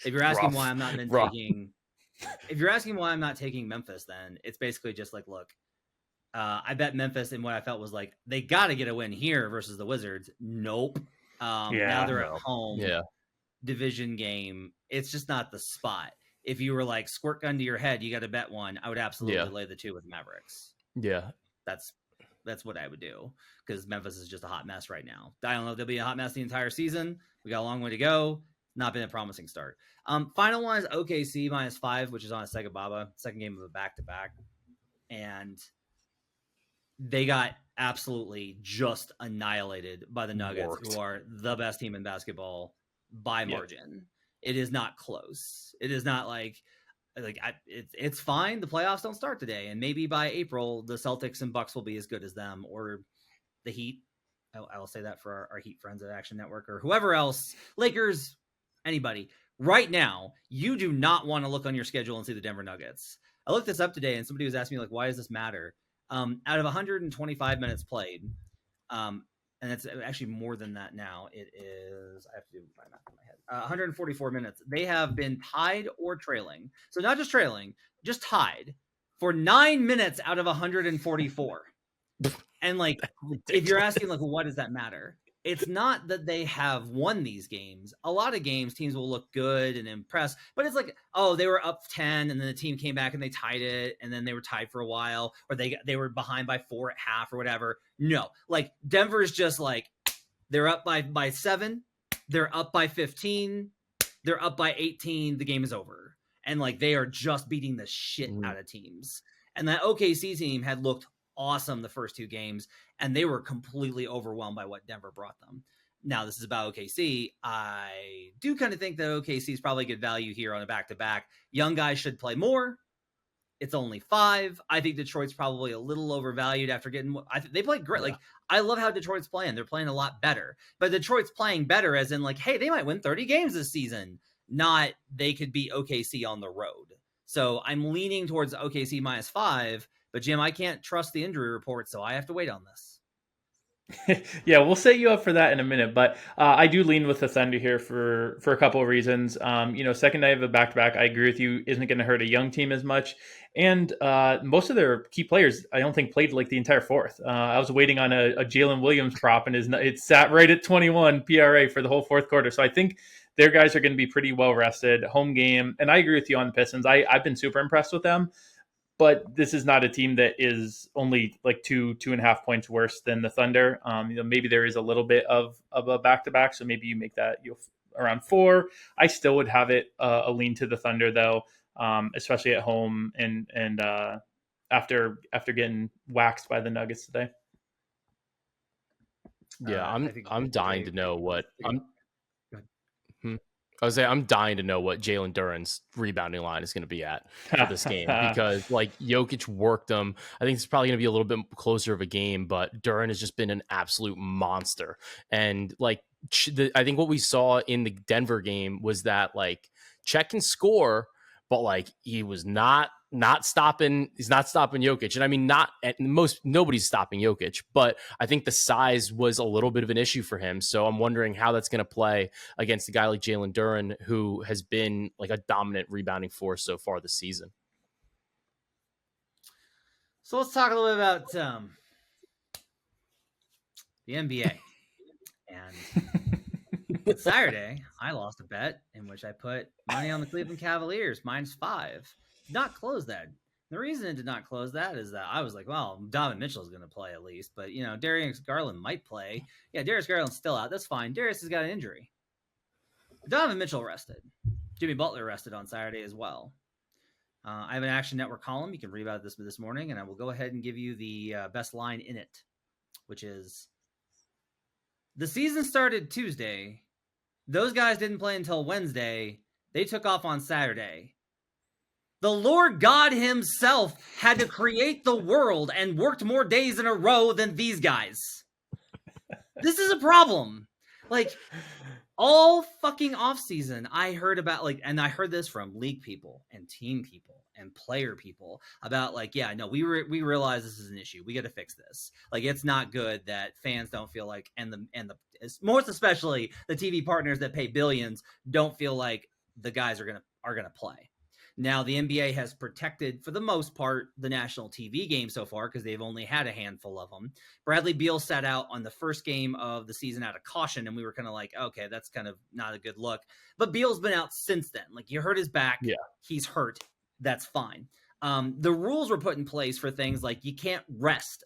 If you're asking why I'm not taking Memphis, then it's basically just like, look, I bet Memphis, and what I felt was like they got to get a win here versus the Wizards. Nope. Now they're at home. Yeah. Division game. It's just not the spot. If you were like squirt gun to your head, you got to bet one. I would absolutely lay the 2 with Mavericks. Yeah, that's what I would do, because Memphis is just a hot mess right now. I don't know if they'll be a hot mess the entire season. We got a long way to go. Not been a promising start. Final one is OKC -5, which is on a Sega Baba, second game of a back-to-back, and they got absolutely just annihilated by the Nuggets, who are the best team in basketball by margin. It is not close. It is not it's fine. The playoffs don't start today, and maybe by April, the Celtics and Bucks will be as good as them, or the Heat. I will say that for our Heat friends at Action Network or whoever else, Lakers, anybody. Right now, you do not want to look on your schedule and see the Denver Nuggets. I looked this up today, and somebody was asking me, like, why does this matter? Out of 125 minutes played, and it's actually more than that now. It is, I have to do my math in my head, 144 minutes. They have been tied or trailing. So not just trailing, just tied for 9 minutes out of 144. And like, if you're asking, like, what does that matter? It's not that they have won these games. A lot of games, teams will look good and impress, but it's like, oh, they were up 10 and then the team came back and they tied it, and then they were tied for a while, or they were behind by 4 at half or whatever. No, like Denver's just like, they're up by 7, they're up by 15, they're up by 18, the game is over. And like, they are just beating the shit out of teams. And that OKC team had looked awesome the first 2 games, and they were completely overwhelmed by what Denver brought them. Now, this is about OKC. I do kind of think that OKC is probably good value here on a back-to-back. Young guys should play more. It's only 5. I think Detroit's probably a little overvalued after getting. They played great. Like, I love how Detroit's playing. They're playing a lot better. But Detroit's playing better as in, like, hey, they might win 30 games this season. Not they could beat OKC on the road. So I'm leaning towards OKC -5. But Jim, I can't trust the injury report, so I have to wait on this. Yeah, we'll set you up for that in a minute, but I do lean with the Thunder here for a couple of reasons. Second night of a back-to-back, I agree with you, isn't going to hurt a young team as much, and most of their key players, I don't think, played like the entire fourth. I was waiting on a Jalen Williams prop, and it sat right at 21 PRA for the whole fourth quarter. So I think their guys are going to be pretty well rested. Home game, and I agree with you on the Pistons. I've been super impressed with them. But this is not a team that is only like 2.5 points worse than the Thunder. Maybe there is a little bit of a back to back, so maybe you make that around 4. I still would have it a lean to the Thunder though, especially at home and after getting waxed by the Nuggets today. Yeah, I'm dying to know what I'm dying to know what Jalen Duren's rebounding line is going to be at for this game because like Jokic worked them. I think it's probably going to be a little bit closer of a game, but Duren has just been an absolute monster. And like I think what we saw in the Denver game was that like Chet can score, but like he was not stopping. He's not stopping Jokic, and I mean, nobody's stopping Jokic, but I think the size was a little bit of an issue for him. So I'm wondering how that's going to play against a guy like Jalen Duren, who has been like a dominant rebounding force so far this season. So let's talk a little bit about the NBA. And Saturday, I lost a bet in which I put money on the Cleveland Cavaliers -5. Did not close that. The reason it did not close that is that I was like, well, Donovan Mitchell is going to play at least, but Darius Garland might play. Yeah, Darius Garland's still out. That's fine. Darius has got an injury. Donovan Mitchell rested. Jimmy Butler rested on Saturday as well. I have an Action Network column. You can read about this morning, and I will go ahead and give you the best line in it, which is the season started Tuesday. Those guys didn't play until Wednesday. They took off on Saturday. The Lord God himself had to create the world and worked more days in a row than these guys. This is a problem. Like, all fucking offseason, I heard about, like, and I heard this from league people and team people and player people about, like, yeah, no, we realize this is an issue. We got to fix this. Like, it's not good that fans don't feel like, and the most especially the TV partners that pay billions don't feel like the guys are gonna play. Now, the NBA has protected, for the most part, the national TV game so far because they've only had a handful of them. Bradley Beal sat out on the first game of the season out of caution, and we were kind of like, okay, that's kind of not a good look. But Beal's been out since then. Like, you hurt his back. Yeah. He's hurt. That's fine. The rules were put in place for things like you can't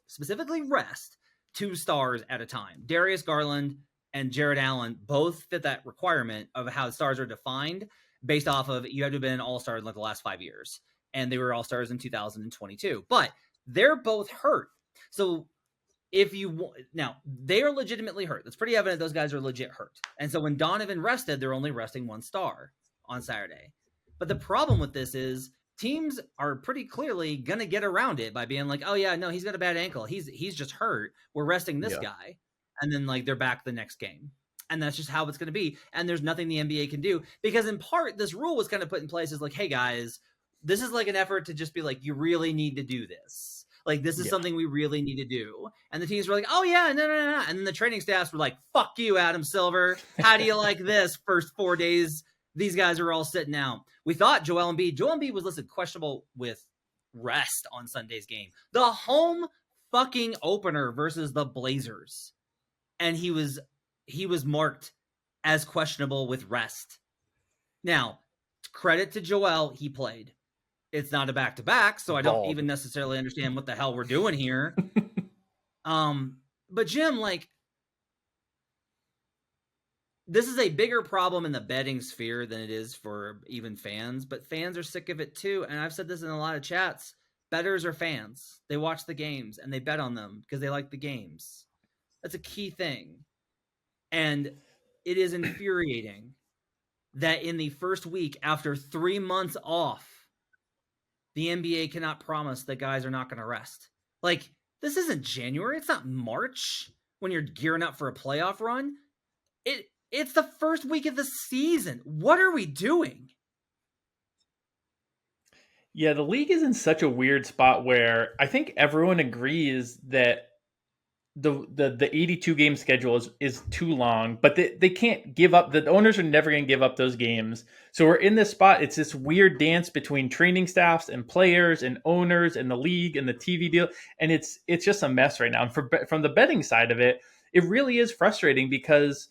specifically rest 2 stars at a time. Darius Garland and Jared Allen both fit that requirement of how stars are defined based off of you have to have been an all-star in like the last 5 years. And they were all-stars in 2022. But they're both hurt. So now, they are legitimately hurt. That's pretty evident those guys are legit hurt. And so when Donovan rested, they're only resting 1 star on Saturday. But the problem with this is teams are pretty clearly going to get around it by being like, oh, yeah, no, he's got a bad ankle. He's just hurt. We're resting this guy. And then, like, they're back the next game. And that's just how it's going to be. And there's nothing the NBA can do. Because in part, this rule was kind of put in place as like, hey, guys, this is like an effort to just be like, you really need to do this. Like, this is something we really need to do. And the teams were like, oh, yeah, no. And then the training staffs were like, fuck you, Adam Silver. How do you like this? First 4 days, these guys are all sitting out. We thought Joel Embiid was listed questionable with rest on Sunday's game. The home fucking opener versus the Blazers. And he was marked as questionable with rest. Now, credit to Joel, he played. It's not a back-to-back, so I don't even necessarily understand what the hell we're doing here. But Jim, like, this is a bigger problem in the betting sphere than it is for even fans, but fans are sick of it too. And I've said this in a lot of chats. Bettors are fans. They watch the games and they bet on them because they like the games. That's a key thing. And it is infuriating that in the first week, after 3 months off, the NBA cannot promise that guys are not going to rest. Like, this isn't January. It's not March when you're gearing up for a playoff run. It's the first week of the season. What are we doing? Yeah, the league is in such a weird spot where I think everyone agrees that the 82 game schedule is too long, but they can't give up. The owners are never going to give up those games. So we're in this spot. It's this weird dance between training staffs and players and owners and the league and the TV deal, and it's just a mess right now. And from the betting side of it, it really is frustrating because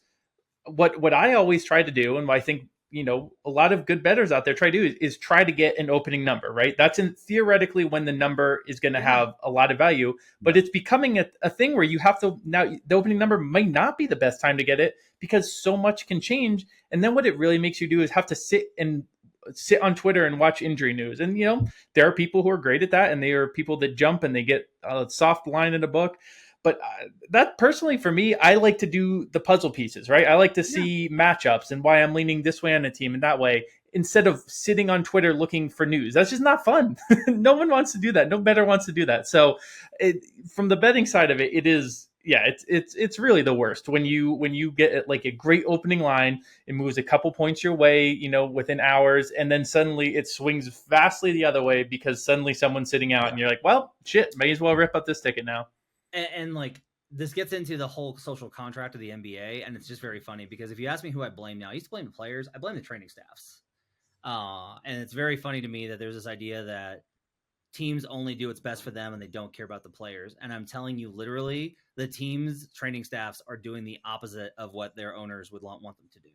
what I always try to do, and what I think a lot of good bettors out there try to do is try to get an opening number, right? That's theoretically when the number is going to have a lot of value, but it's becoming a thing where you have to now. The opening number might not be the best time to get it because so much can change, and then what it really makes you do is have to sit on Twitter and watch injury news. And there are people who are great at that, and they are people that jump and they get a soft line in a book. But that personally, for me, I like to do the puzzle pieces, right? I like to see matchups and why I'm leaning this way on a team and that way, instead of sitting on Twitter looking for news. That's just not fun. No one wants to do that. No bettor wants to do that. So from the betting side of it, it is, it's really the worst when you get like a great opening line, it moves a couple points your way, within hours, and then suddenly it swings vastly the other way because suddenly someone's sitting out and you're like, well, shit, may as well rip up this ticket now. And like, this gets into the whole social contract of the NBA, and it's just very funny because if you ask me who I blame now, I used to blame the players. I blame the training staffs. And it's very funny to me that there's this idea that teams only do what's best for them and they don't care about the players. And I'm telling you, literally, the team's training staffs are doing the opposite of what their owners would want them to do,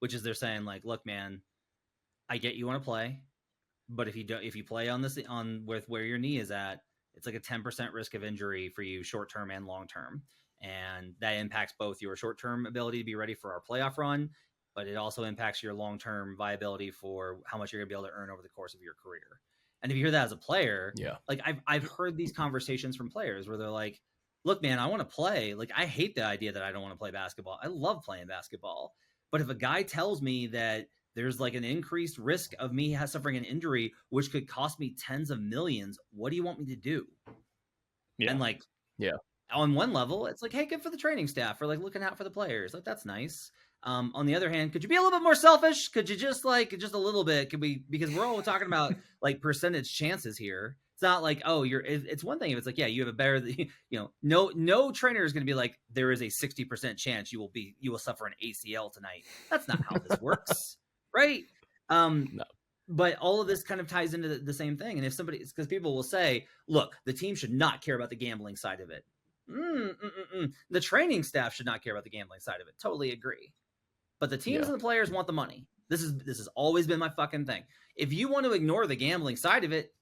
which is they're saying like, look, man, I get you want to play, but if you play with where your knee is at, it's like a 10% risk of injury for you short-term and long-term. And that impacts both your short-term ability to be ready for our playoff run, but it also impacts your long-term viability for how much you're going to be able to earn over the course of your career. And if you hear that as a player, like I've heard these conversations from players where they're like, look, man, I want to play. Like, I hate the idea that I don't want to play basketball. I love playing basketball. But if a guy tells me that there's like an increased risk of me suffering an injury, which could cost me tens of millions, what do you want me to do? And like, on one level, it's like, hey, good for the training staff for like looking out for the players. Like, that's nice. On the other hand, could you be a little bit more selfish? Could you just a little bit? Could we, because we're all talking about like percentage chances here. It's not like, oh, it's one thing if it's like, yeah, you have a better, no trainer is going to be like, there is a 60% chance you will suffer an ACL tonight. That's not how this works. Right. No. But all of this kind of ties into the same thing. And if because people will say, look, the team should not care about the gambling side of it. The training staff should not care about the gambling side of it. Totally agree. But the teams and the players want the money. This has always been my fucking thing. If you want to ignore the gambling side of it,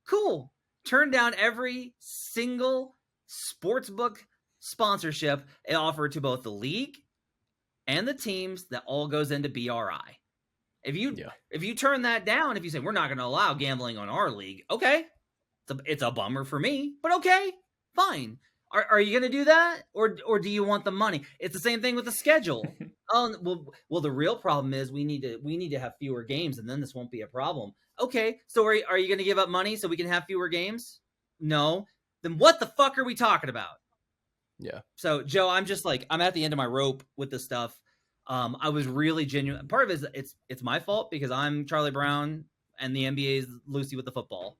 cool. Turn down every single sportsbook sponsorship offered to both the league and the teams that all goes into BRI. If you turn that down, if you say we're not going to allow gambling on our league, okay, it's a bummer for me, but okay, fine. Are you going to do that, or do you want the money? It's the same thing with the schedule. Well, the real problem is we need to have fewer games, and then this won't be a problem. Okay, so are you going to give up money so we can have fewer games? No. Then what the fuck are we talking about? Yeah. So Joe, I'm just like, I'm at the end of my rope with this stuff. I was really genuine. Part of it is it's my fault because I'm Charlie Brown and the NBA is Lucy with the football.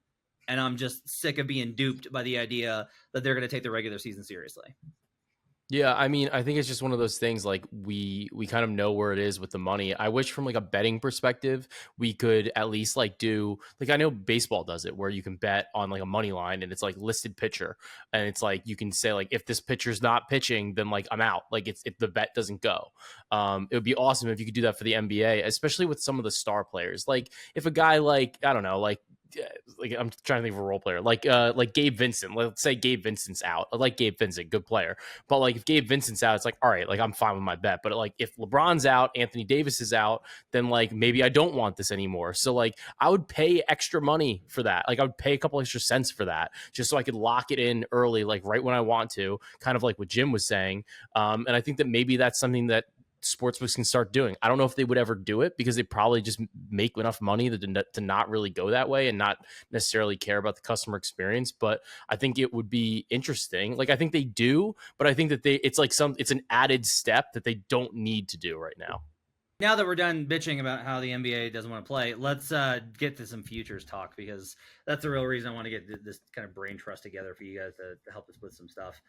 And I'm just sick of being duped by the idea that they're going to take the regular season seriously. Yeah, I mean, I think it's just one of those things like we kind of know where it is with the money. I wish from like a betting perspective, we could at least like do like I know baseball does it where you can bet on like a money line and it's like listed pitcher and it's like you can say like if this pitcher's not pitching, then like I'm out. Like if the bet doesn't go. It would be awesome if you could do that for the NBA, especially with some of the star players. Like if a guy like I don't know, like I'm trying to think of a role player like Gabe Vincent. Let's say Gabe Vincent's out. I like Gabe Vincent, good player. But like if Gabe Vincent's out, it's like, all right, like I'm fine with my bet. But like if LeBron's out, Anthony Davis is out, then like maybe I don't want this anymore. So like I would pay extra money for that. Like I would pay a couple extra cents for that just so I could lock it in early, like right when I want to, kind of like what Jim was saying. And I think that maybe that's something that sportsbooks can start doing. I don't know if they would ever do it because they probably just make enough money to not really go that way and not necessarily care about the customer experience. But I think it would be interesting. Like I think they do, but I think that it's an added step that they don't need to do right now. Now that we're done bitching about how the NBA doesn't want to play, let's get to some futures talk, because that's the real reason I want to get this kind of brain trust together for you guys to help us with some stuff.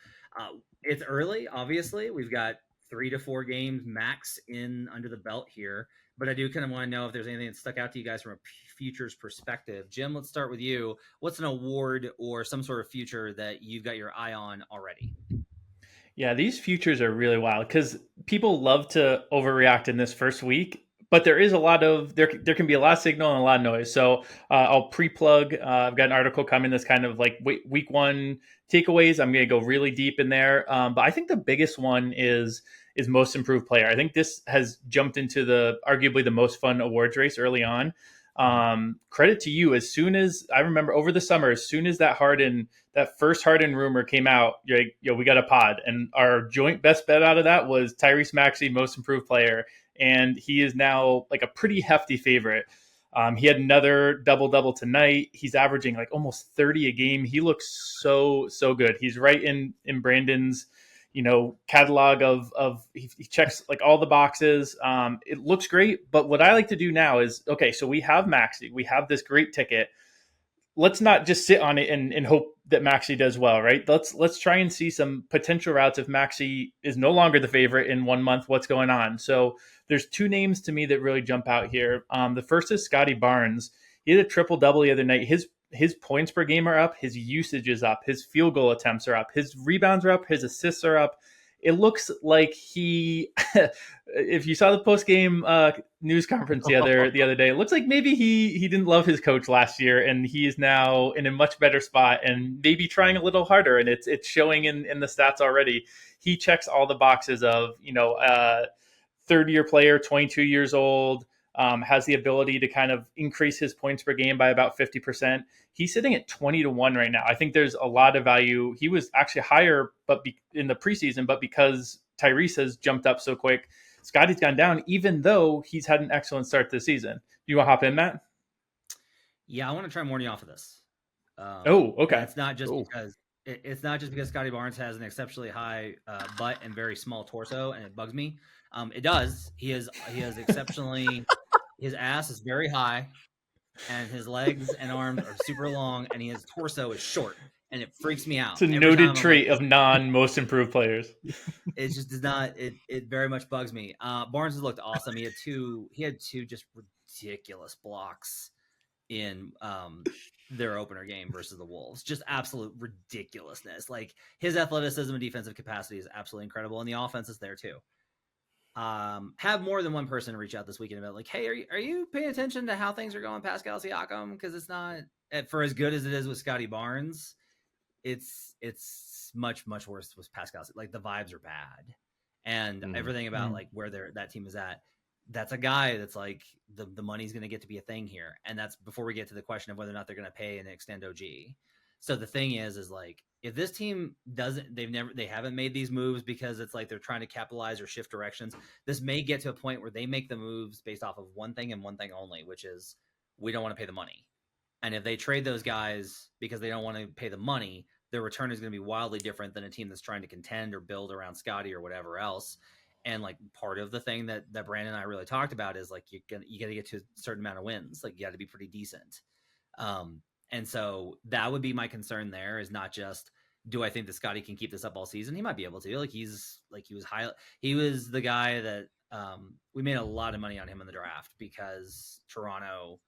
It's early, obviously. We've got 3 to 4 games max in under the belt here, but I do kind of want to know if there's anything that stuck out to you guys from a futures perspective. Jim, let's start with you. What's an award or some sort of future that you've got your eye on already? Yeah, these futures are really wild because people love to overreact in this first week, but there is a lot of there can be a lot of signal and a lot of noise. So I'll pre-plug. I've got an article coming that's kind of like week one takeaways. I'm going to go really deep in there, but I think the biggest one is most improved player. I think this has jumped into the arguably the most fun awards race early on. Credit to you. As soon as I remember over the summer, as soon as that first Harden rumor came out, you're like, yo, we got a pod. And our joint best bet out of that was Tyrese Maxey, most improved player. And he is now like a pretty hefty favorite. He had another double tonight. He's averaging like almost 30 a game. He looks so good. He's right in Brandon's, catalog of he checks like all the boxes. It looks great. But what I like to do now is, okay, so we have Maxey. We have this great ticket. Let's not just sit on it and hope that Maxey does well, right? Let's try and see some potential routes if Maxey is no longer the favorite in 1 month. What's going on? So there's 2 names to me that really jump out here. The first is Scotty Barnes. He had a triple-double the other night. His points per game are up. His usage is up. His field goal attempts are up. His rebounds are up. His assists are up. It looks like he, if you saw the post-game news conference the other day, it looks like maybe he didn't love his coach last year, and he is now in a much better spot and maybe trying a little harder, and it's showing in the stats already. He checks all the boxes of, third-year player, 22 years old, has the ability to kind of increase his points per game by about 50%. He's sitting at 20-1 right now. I think there's a lot of value. He was actually higher in the preseason, but because Tyrese has jumped up so quick, Scotty's gone down, even though he's had an excellent start to the season. Do you want to hop in, Matt? Yeah, I want to try and warn you off of this. Okay. It's not just because it's not just because Scotty Barnes has an exceptionally high butt and very small torso, and it bugs me. It does. He has exceptionally. His ass is very high, and his legs and arms are super long, and his torso is short, and it freaks me out. It's a noted trait of non-most improved players. It just does not. It very much bugs me. Barnes has looked awesome. He had two just ridiculous blocks in their opener game versus the Wolves. Just absolute ridiculousness. Like, his athleticism and defensive capacity is absolutely incredible, and the offense is there too. Have more than one person reach out this weekend about like, hey, are you paying attention to how things are going Pascal Siakam? Because it's not, for as good as it is with Scotty Barnes, it's much worse with Pascal. Like, the vibes are bad, and everything about like where that team is at. That's a guy that's like the money's going to get to be a thing here, and that's before we get to the question of whether or not they're going to pay and extend OG. So the thing is like, if this team they haven't made these moves because it's like they're trying to capitalize or shift directions. This may get to a point where they make the moves based off of one thing and one thing only, which is we don't want to pay the money. And if they trade those guys because they don't want to pay the money, their return is going to be wildly different than a team that's trying to contend or build around Scotty or whatever else. And like, part of the thing that Brandon and I really talked about is like, you got to get to a certain amount of wins. Like, you got to be pretty decent. And so that would be my concern there, is not just, do I think that Scotty can keep this up all season? He might be able to. Like, he was the guy that we made a lot of money on him in the draft, because Toronto,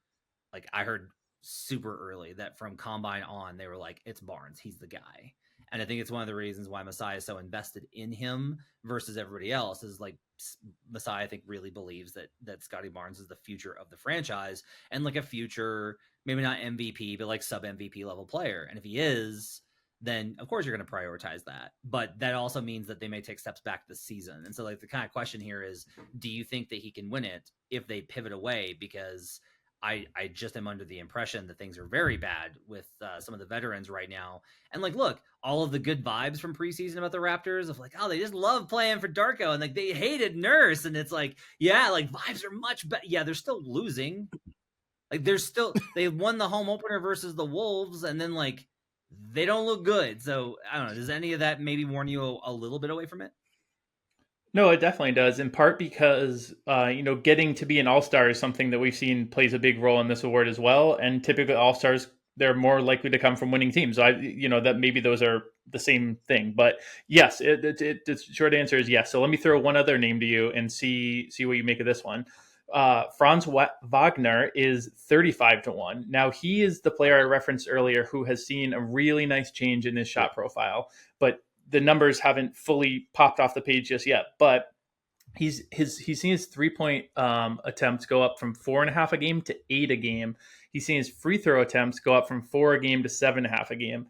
like, I heard super early that from Combine on, they were like, it's Barnes. He's the guy. And I think it's one of the reasons why Masai is so invested in him versus everybody else, is like, Masai, I think, really believes that Scotty Barnes is the future of the franchise, and like a future, maybe not MVP, but like sub MVP level player. And if he is, then of course you're going to prioritize that. But that also means that they may take steps back this season. And so like, the kind of question here is, do you think that he can win it if they pivot away? Because I just am under the impression that things are very bad with some of the veterans right now. And like, look, all of the good vibes from preseason about the Raptors of like, oh, they just love playing for Darko, and like, they hated Nurse. And it's like, yeah, like, vibes are much better. Yeah, they're still losing. Like, they won the home opener versus the Wolves, and then like, they don't look good. So I don't know. Does any of that maybe warn you a little bit away from it? No, it definitely does. In part because getting to be an all-star is something that we've seen plays a big role in this award as well. And typically, all-stars, they're more likely to come from winning teams. So that maybe those are the same thing. But yes, the short answer is yes. So let me throw one other name to you and see what you make of this one. Franz Wagner is 35-1. Now he is the player I referenced earlier who has seen a really nice change in his shot profile, but the numbers haven't fully popped off the page just yet. But he's seen his 3-point attempts go up from 4.5 a game to 8 a game. He's seen his free throw attempts go up from 4 a game to 7.5 a game.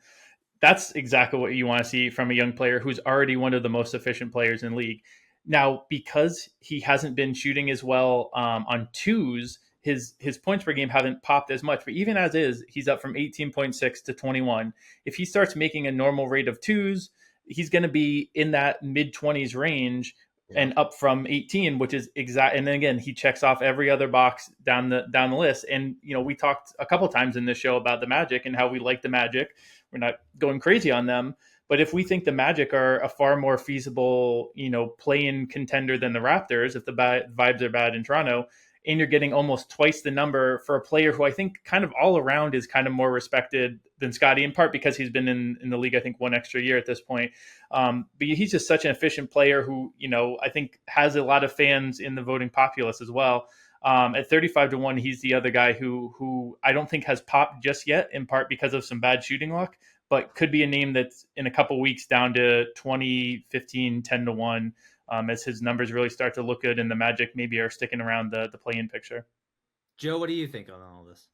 That's exactly what you want to see from a young player who's already one of the most efficient players in the league. Now, because he hasn't been shooting as well on twos, his points per game haven't popped as much. But even as is, he's up from 18.6 to 21. If he starts making a normal rate of twos, he's going to be in that mid 20s range and up from 18, which is exact. And then again, he checks off every other box down the list. And we talked a couple times in this show about the Magic and how we like the Magic. We're not going crazy on them, but if we think the Magic are a far more feasible, play-in contender than the Raptors, if the vibes are bad in Toronto, and you're getting almost twice the number for a player who I think kind of all around is kind of more respected than Scotty, in part because he's been in the league, I think, one extra year at this point. But he's just such an efficient player who, I think has a lot of fans in the voting populace as well. At 35-1, he's the other guy who I don't think has popped just yet, in part because of some bad shooting luck, but could be a name that's in a couple weeks down to 20, 15, 10-1 as his numbers really start to look good and the Magic maybe are sticking around the play-in picture. Joe, what do you think on all this?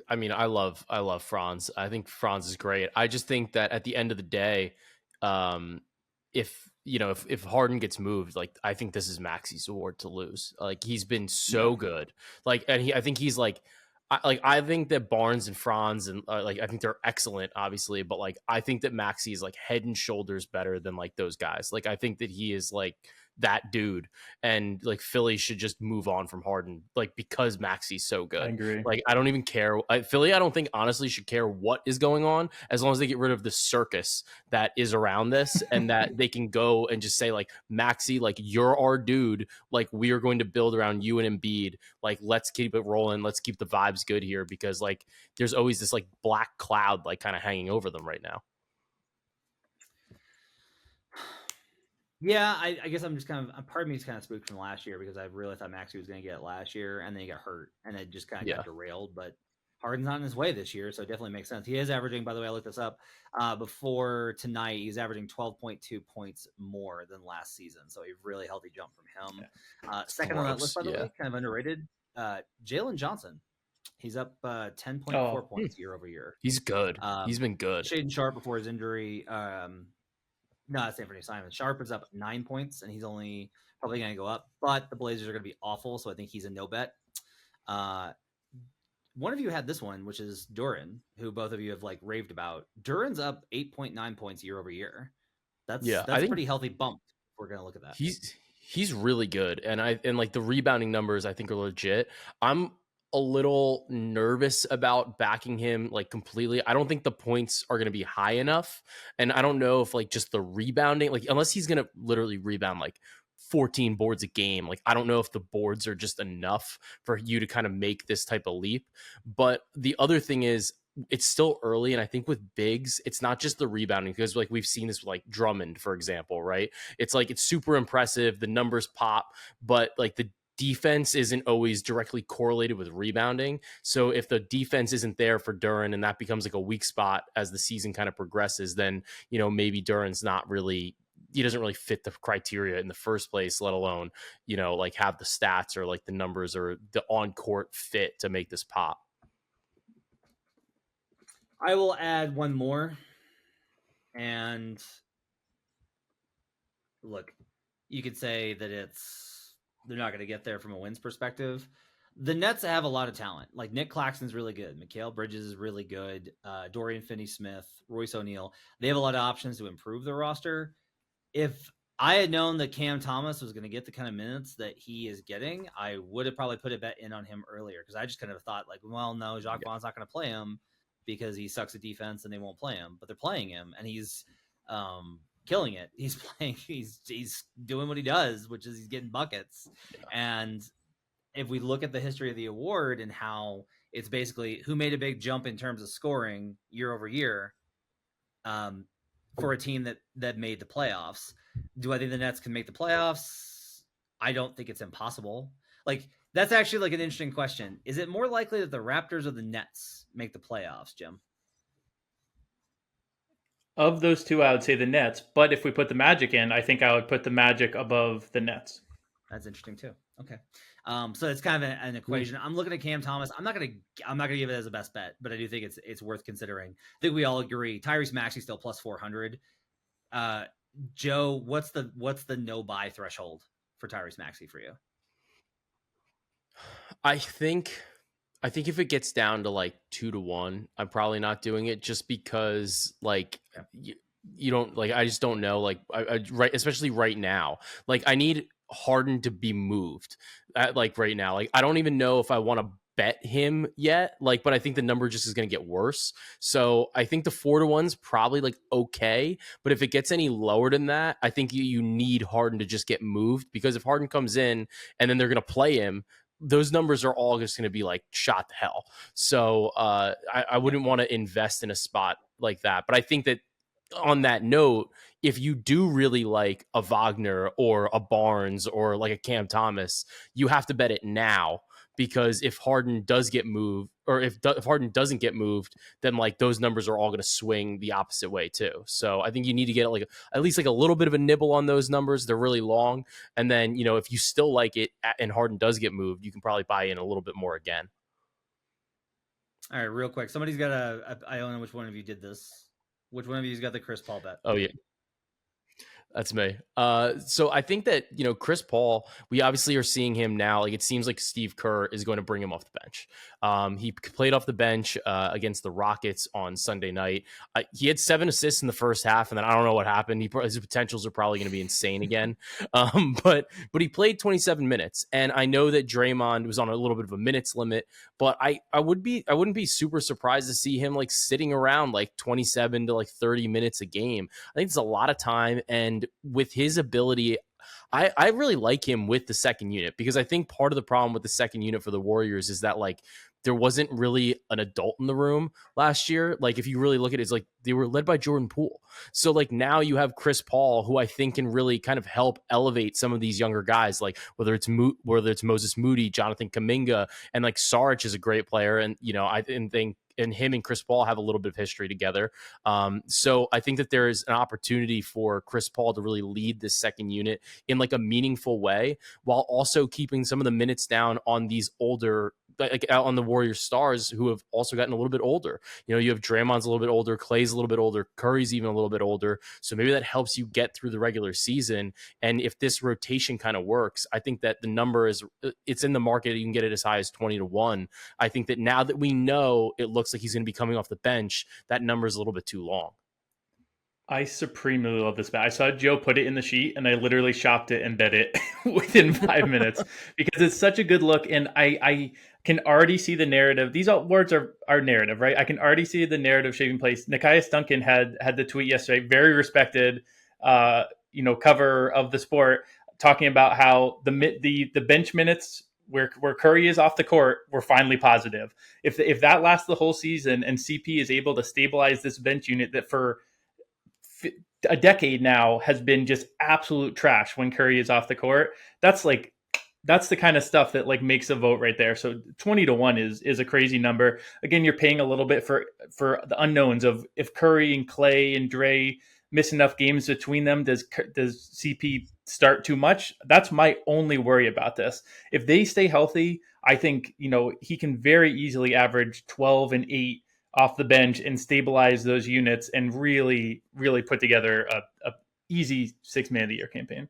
I mean, I love Franz. I think Franz is great. I just think that at the end of the day, if Harden gets moved, like I think this is Maxey's award to lose. Like he's been so good. Like, and I think he's like, I think that Barnes and Franz and I think they're excellent, obviously, but like I think that Maxey is like head and shoulders better than like those guys. Like I think that he is like that dude, and like Philly should just move on from Harden, like because Maxey's so good. I agree. Like I don't even care. Philly, I don't think honestly should care what is going on as long as they get rid of the circus that is around this, and that they can go and just say like Maxey, like you're our dude. Like we are going to build around you and Embiid. Like let's keep it rolling. Let's keep the vibes good here because like there's always this like black cloud like kind of hanging over them right now. Yeah, I guess I'm just kind of, part of me is kind of spooked from last year because I really thought Maxey was going to get it last year, and then he got hurt, and it just kind of got derailed. But Harden's not in his way this year, so it definitely makes sense. He is averaging, by the way, I looked this up before tonight, he's averaging 12.2 points more than last season, so a really healthy jump from him. Second on that list, by the way, kind of underrated, Jalen Johnson. He's up 10.4 points year over year. He's good. He's been good. Shaden Sharp before his injury. No, that's Anthony Simon. Sharp is up 9 points, and he's only probably going to go up. But the Blazers are going to be awful, so I think he's a no bet. One of you had this one, which is Duren, who both of you have like raved about. Duren's up 8.9 points year over year. That's a pretty healthy bump. If we're going to look at that. He's really good, and like the rebounding numbers I think are legit. I'm a little nervous about backing him like completely. I don't think the points are going to be high enough. And I don't know if like just the rebounding, like unless he's going to literally rebound like 14 boards a game, like I don't know if the boards are just enough for you to kind of make this type of leap. But the other thing is it's still early. And I think with bigs, it's not just the rebounding because like we've seen this with like Drummond, for example, right? It's like, it's super impressive. The numbers pop, but like the defense isn't always directly correlated with rebounding. So if the defense isn't there for Duren and that becomes like a weak spot as the season kind of progresses, then, maybe Duren's he doesn't really fit the criteria in the first place, let alone, like have the stats or like the numbers or the on court fit to make this pop. I will add one more. And look, you could say that they're not going to get there from a wins perspective. The Nets have a lot of talent. Like Nick Claxton's really good. Mikal Bridges is really good. Dorian Finney-Smith, Royce O'Neal. They have a lot of options to improve their roster. If I had known that Cam Thomas was going to get the kind of minutes that he is getting, I would have probably put a bet in on him earlier because I just kind of thought like, well, no, Jacques Vaughn's not going to play him because he sucks at defense and they won't play him. But they're playing him, and he's killing it. He's playing. He's doing what he does, which is he's getting buckets. And if we look at the history of the award and how it's basically who made a big jump in terms of scoring year over year, for a team that made the playoffs, do I think the Nets can make the playoffs? I don't think it's impossible. Like, that's actually like an interesting question. Is it more likely that the Raptors or the Nets make the playoffs, Jim? Of those two, I would say the Nets. But if we put the Magic in, I think I would put the Magic above the Nets. That's interesting too. Okay, so it's kind of an equation. I'm looking at Cam Thomas. I'm not gonna give it as a best bet, but I do think it's worth considering. I think we all agree Tyrese Maxey still plus 400. Joe, what's the no buy threshold for Tyrese Maxey for you? I think if it gets down to like 2-1, I'm probably not doing it, just because like you don't like, I just don't know, like right, especially right now, like I need Harden to be moved like right now. Like I don't even know if I want to bet him yet, like, but I think the number just is going to get worse. So I think the 4-1's probably like okay, but if it gets any lower than that, I think you need Harden to just get moved, because if Harden comes in and then they're going to play him, those numbers are all just going to be like shot to hell. So I wouldn't want to invest in a spot like that. But I think that on that note, if you do really like a Wagner or a Barnes or like a Cam Thomas, you have to bet it now, because if Harden does get moved, or if Harden doesn't get moved, then like those numbers are all going to swing the opposite way too. So I think you need to get like at least like a little bit of a nibble on those numbers. They're really long. And then, if you still like it and Harden does get moved, you can probably buy in a little bit more again. All right, real quick. Somebody's got I don't know which one of you did this. Which one of you's got the Chris Paul bet? Oh, yeah. That's me. So I think that, Chris Paul, we obviously are seeing him now. Like, it seems like Steve Kerr is going to bring him off the bench. He played off the bench against the Rockets on Sunday night. He had 7 assists in the first half, and then I don't know what happened. His potentials are probably going to be insane again. But he played 27 minutes, and I know that Draymond was on a little bit of a minutes limit, but I wouldn't be super surprised to see him like sitting around like 27 to like 30 minutes a game. I think it's a lot of time, and with his ability, I really like him with the second unit, because I think part of the problem with the second unit for the Warriors is that like there wasn't really an adult in the room last year. Like if you really look at it, it's like they were led by Jordan Poole. So like now you have Chris Paul, who I think can really kind of help elevate some of these younger guys, like whether it's Moses Moody, Jonathan Kuminga, and like Saric is a great player, and I think. And him and Chris Paul have a little bit of history together. So I think that there is an opportunity for Chris Paul to really lead this second unit in like a meaningful way, while also keeping some of the minutes down on these older, like out on the Warriors stars who have also gotten a little bit older. You have Draymond's a little bit older, Clay's a little bit older, Curry's even a little bit older. So maybe that helps you get through the regular season. And if this rotation kind of works, I think that the number it's in the market. You can get it as high as 20-1. I think that now that we know it looks like he's going to be coming off the bench, that number is a little bit too long. I supremely love this bet. I saw Joe put it in the sheet, and I literally shopped it and bet it within 5 minutes, because it's such a good look. And I can already see the narrative. These awards are narrative, right? I can already see the narrative shaping place. Nekias Duncan had the tweet yesterday, very respected, cover of the sport, talking about how the bench minutes where Curry is off the court were finally positive. If that lasts the whole season and CP is able to stabilize this bench unit that for a decade now has been just absolute trash when Curry is off the court, that's the kind of stuff that like makes a vote right there. So 20-1 is a crazy number. Again, you're paying a little bit for the unknowns of if Curry and Clay and Dre miss enough games between them, does CP start too much? That's my only worry about this. If they stay healthy, I think he can very easily average 12 and 8 off the bench and stabilize those units and really, really put together a easy 6-man of the year campaign.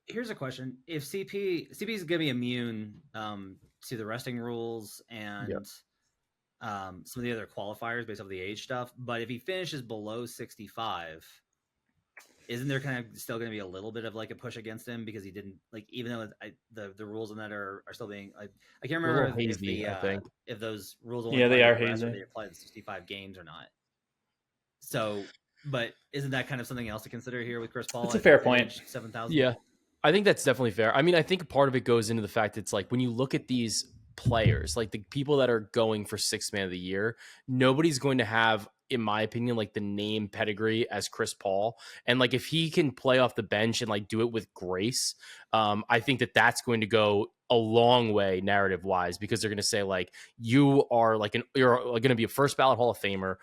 Here's a question: if CP is going to be immune to the resting rules and some of the other qualifiers based off the age stuff, but if he finishes below 65, isn't there kind of still going to be a little bit of like a push against him because he didn't like, even though the rules on that are still being like, I can't remember if those rules only they are hazy, hazy. or they apply to 65 games or not. So But isn't that kind of something else to consider here with Chris Paul? That's a fair point. 7,000. Yeah, I think that's definitely fair. I mean, I think part of it goes into the fact it's like when you look at these players, like the people that are going for sixth man of the year, nobody's going to have, in my opinion, like the name pedigree as Chris Paul. And like if he can play off the bench and like do it with grace, I think that that's going to go a long way narrative wise, because they're going to say like you are like you're going to be a first ballot Hall of Famer.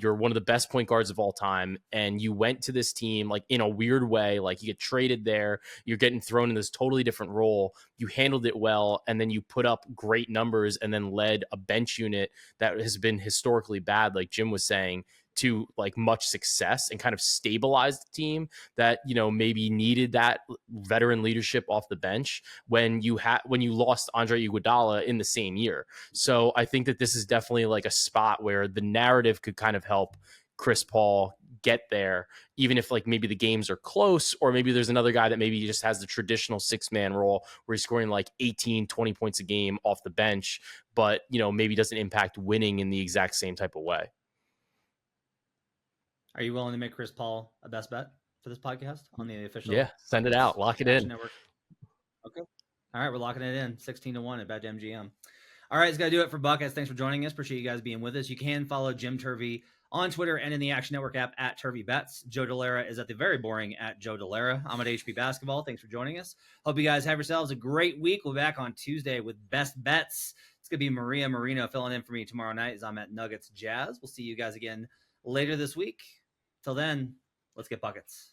You're one of the best point guards of all time, and you went to this team like in a weird way, like you get traded there, you're getting thrown in this totally different role. You handled it well, and then you put up great numbers, and then led a bench unit that has been historically bad, like Jim was saying, to like much success, and kind of stabilized the team that, you know, maybe needed that veteran leadership off the bench when you lost Andre Iguodala in the same year. So I think that this is definitely like a spot where the narrative could kind of help Chris Paul get there, even if like maybe the games are close, or maybe there's another guy that maybe just has the traditional 6-man role where he's scoring like 18, 20 points a game off the bench, but, you know, maybe doesn't impact winning in the exact same type of way. Are you willing to make Chris Paul a best bet for this podcast on the official? Yeah, send it out. Lock it in. Network? Okay. All right, we're locking it in 16-1 at BetMGM. All right, it's got to do it for Buckets. Thanks for joining us. Appreciate you guys being with us. You can follow Jim Turvey on Twitter and in the Action Network app at TurveyBets. Joe Delera is at the very boring at Joe Delera. I'm at HB Basketball. Thanks for joining us. Hope you guys have yourselves a great week. We'll be back on Tuesday with Best Bets. It's going to be Maria Marino filling in for me tomorrow night as I'm at Nuggets Jazz. We'll see you guys again later this week. Till then, let's get buckets.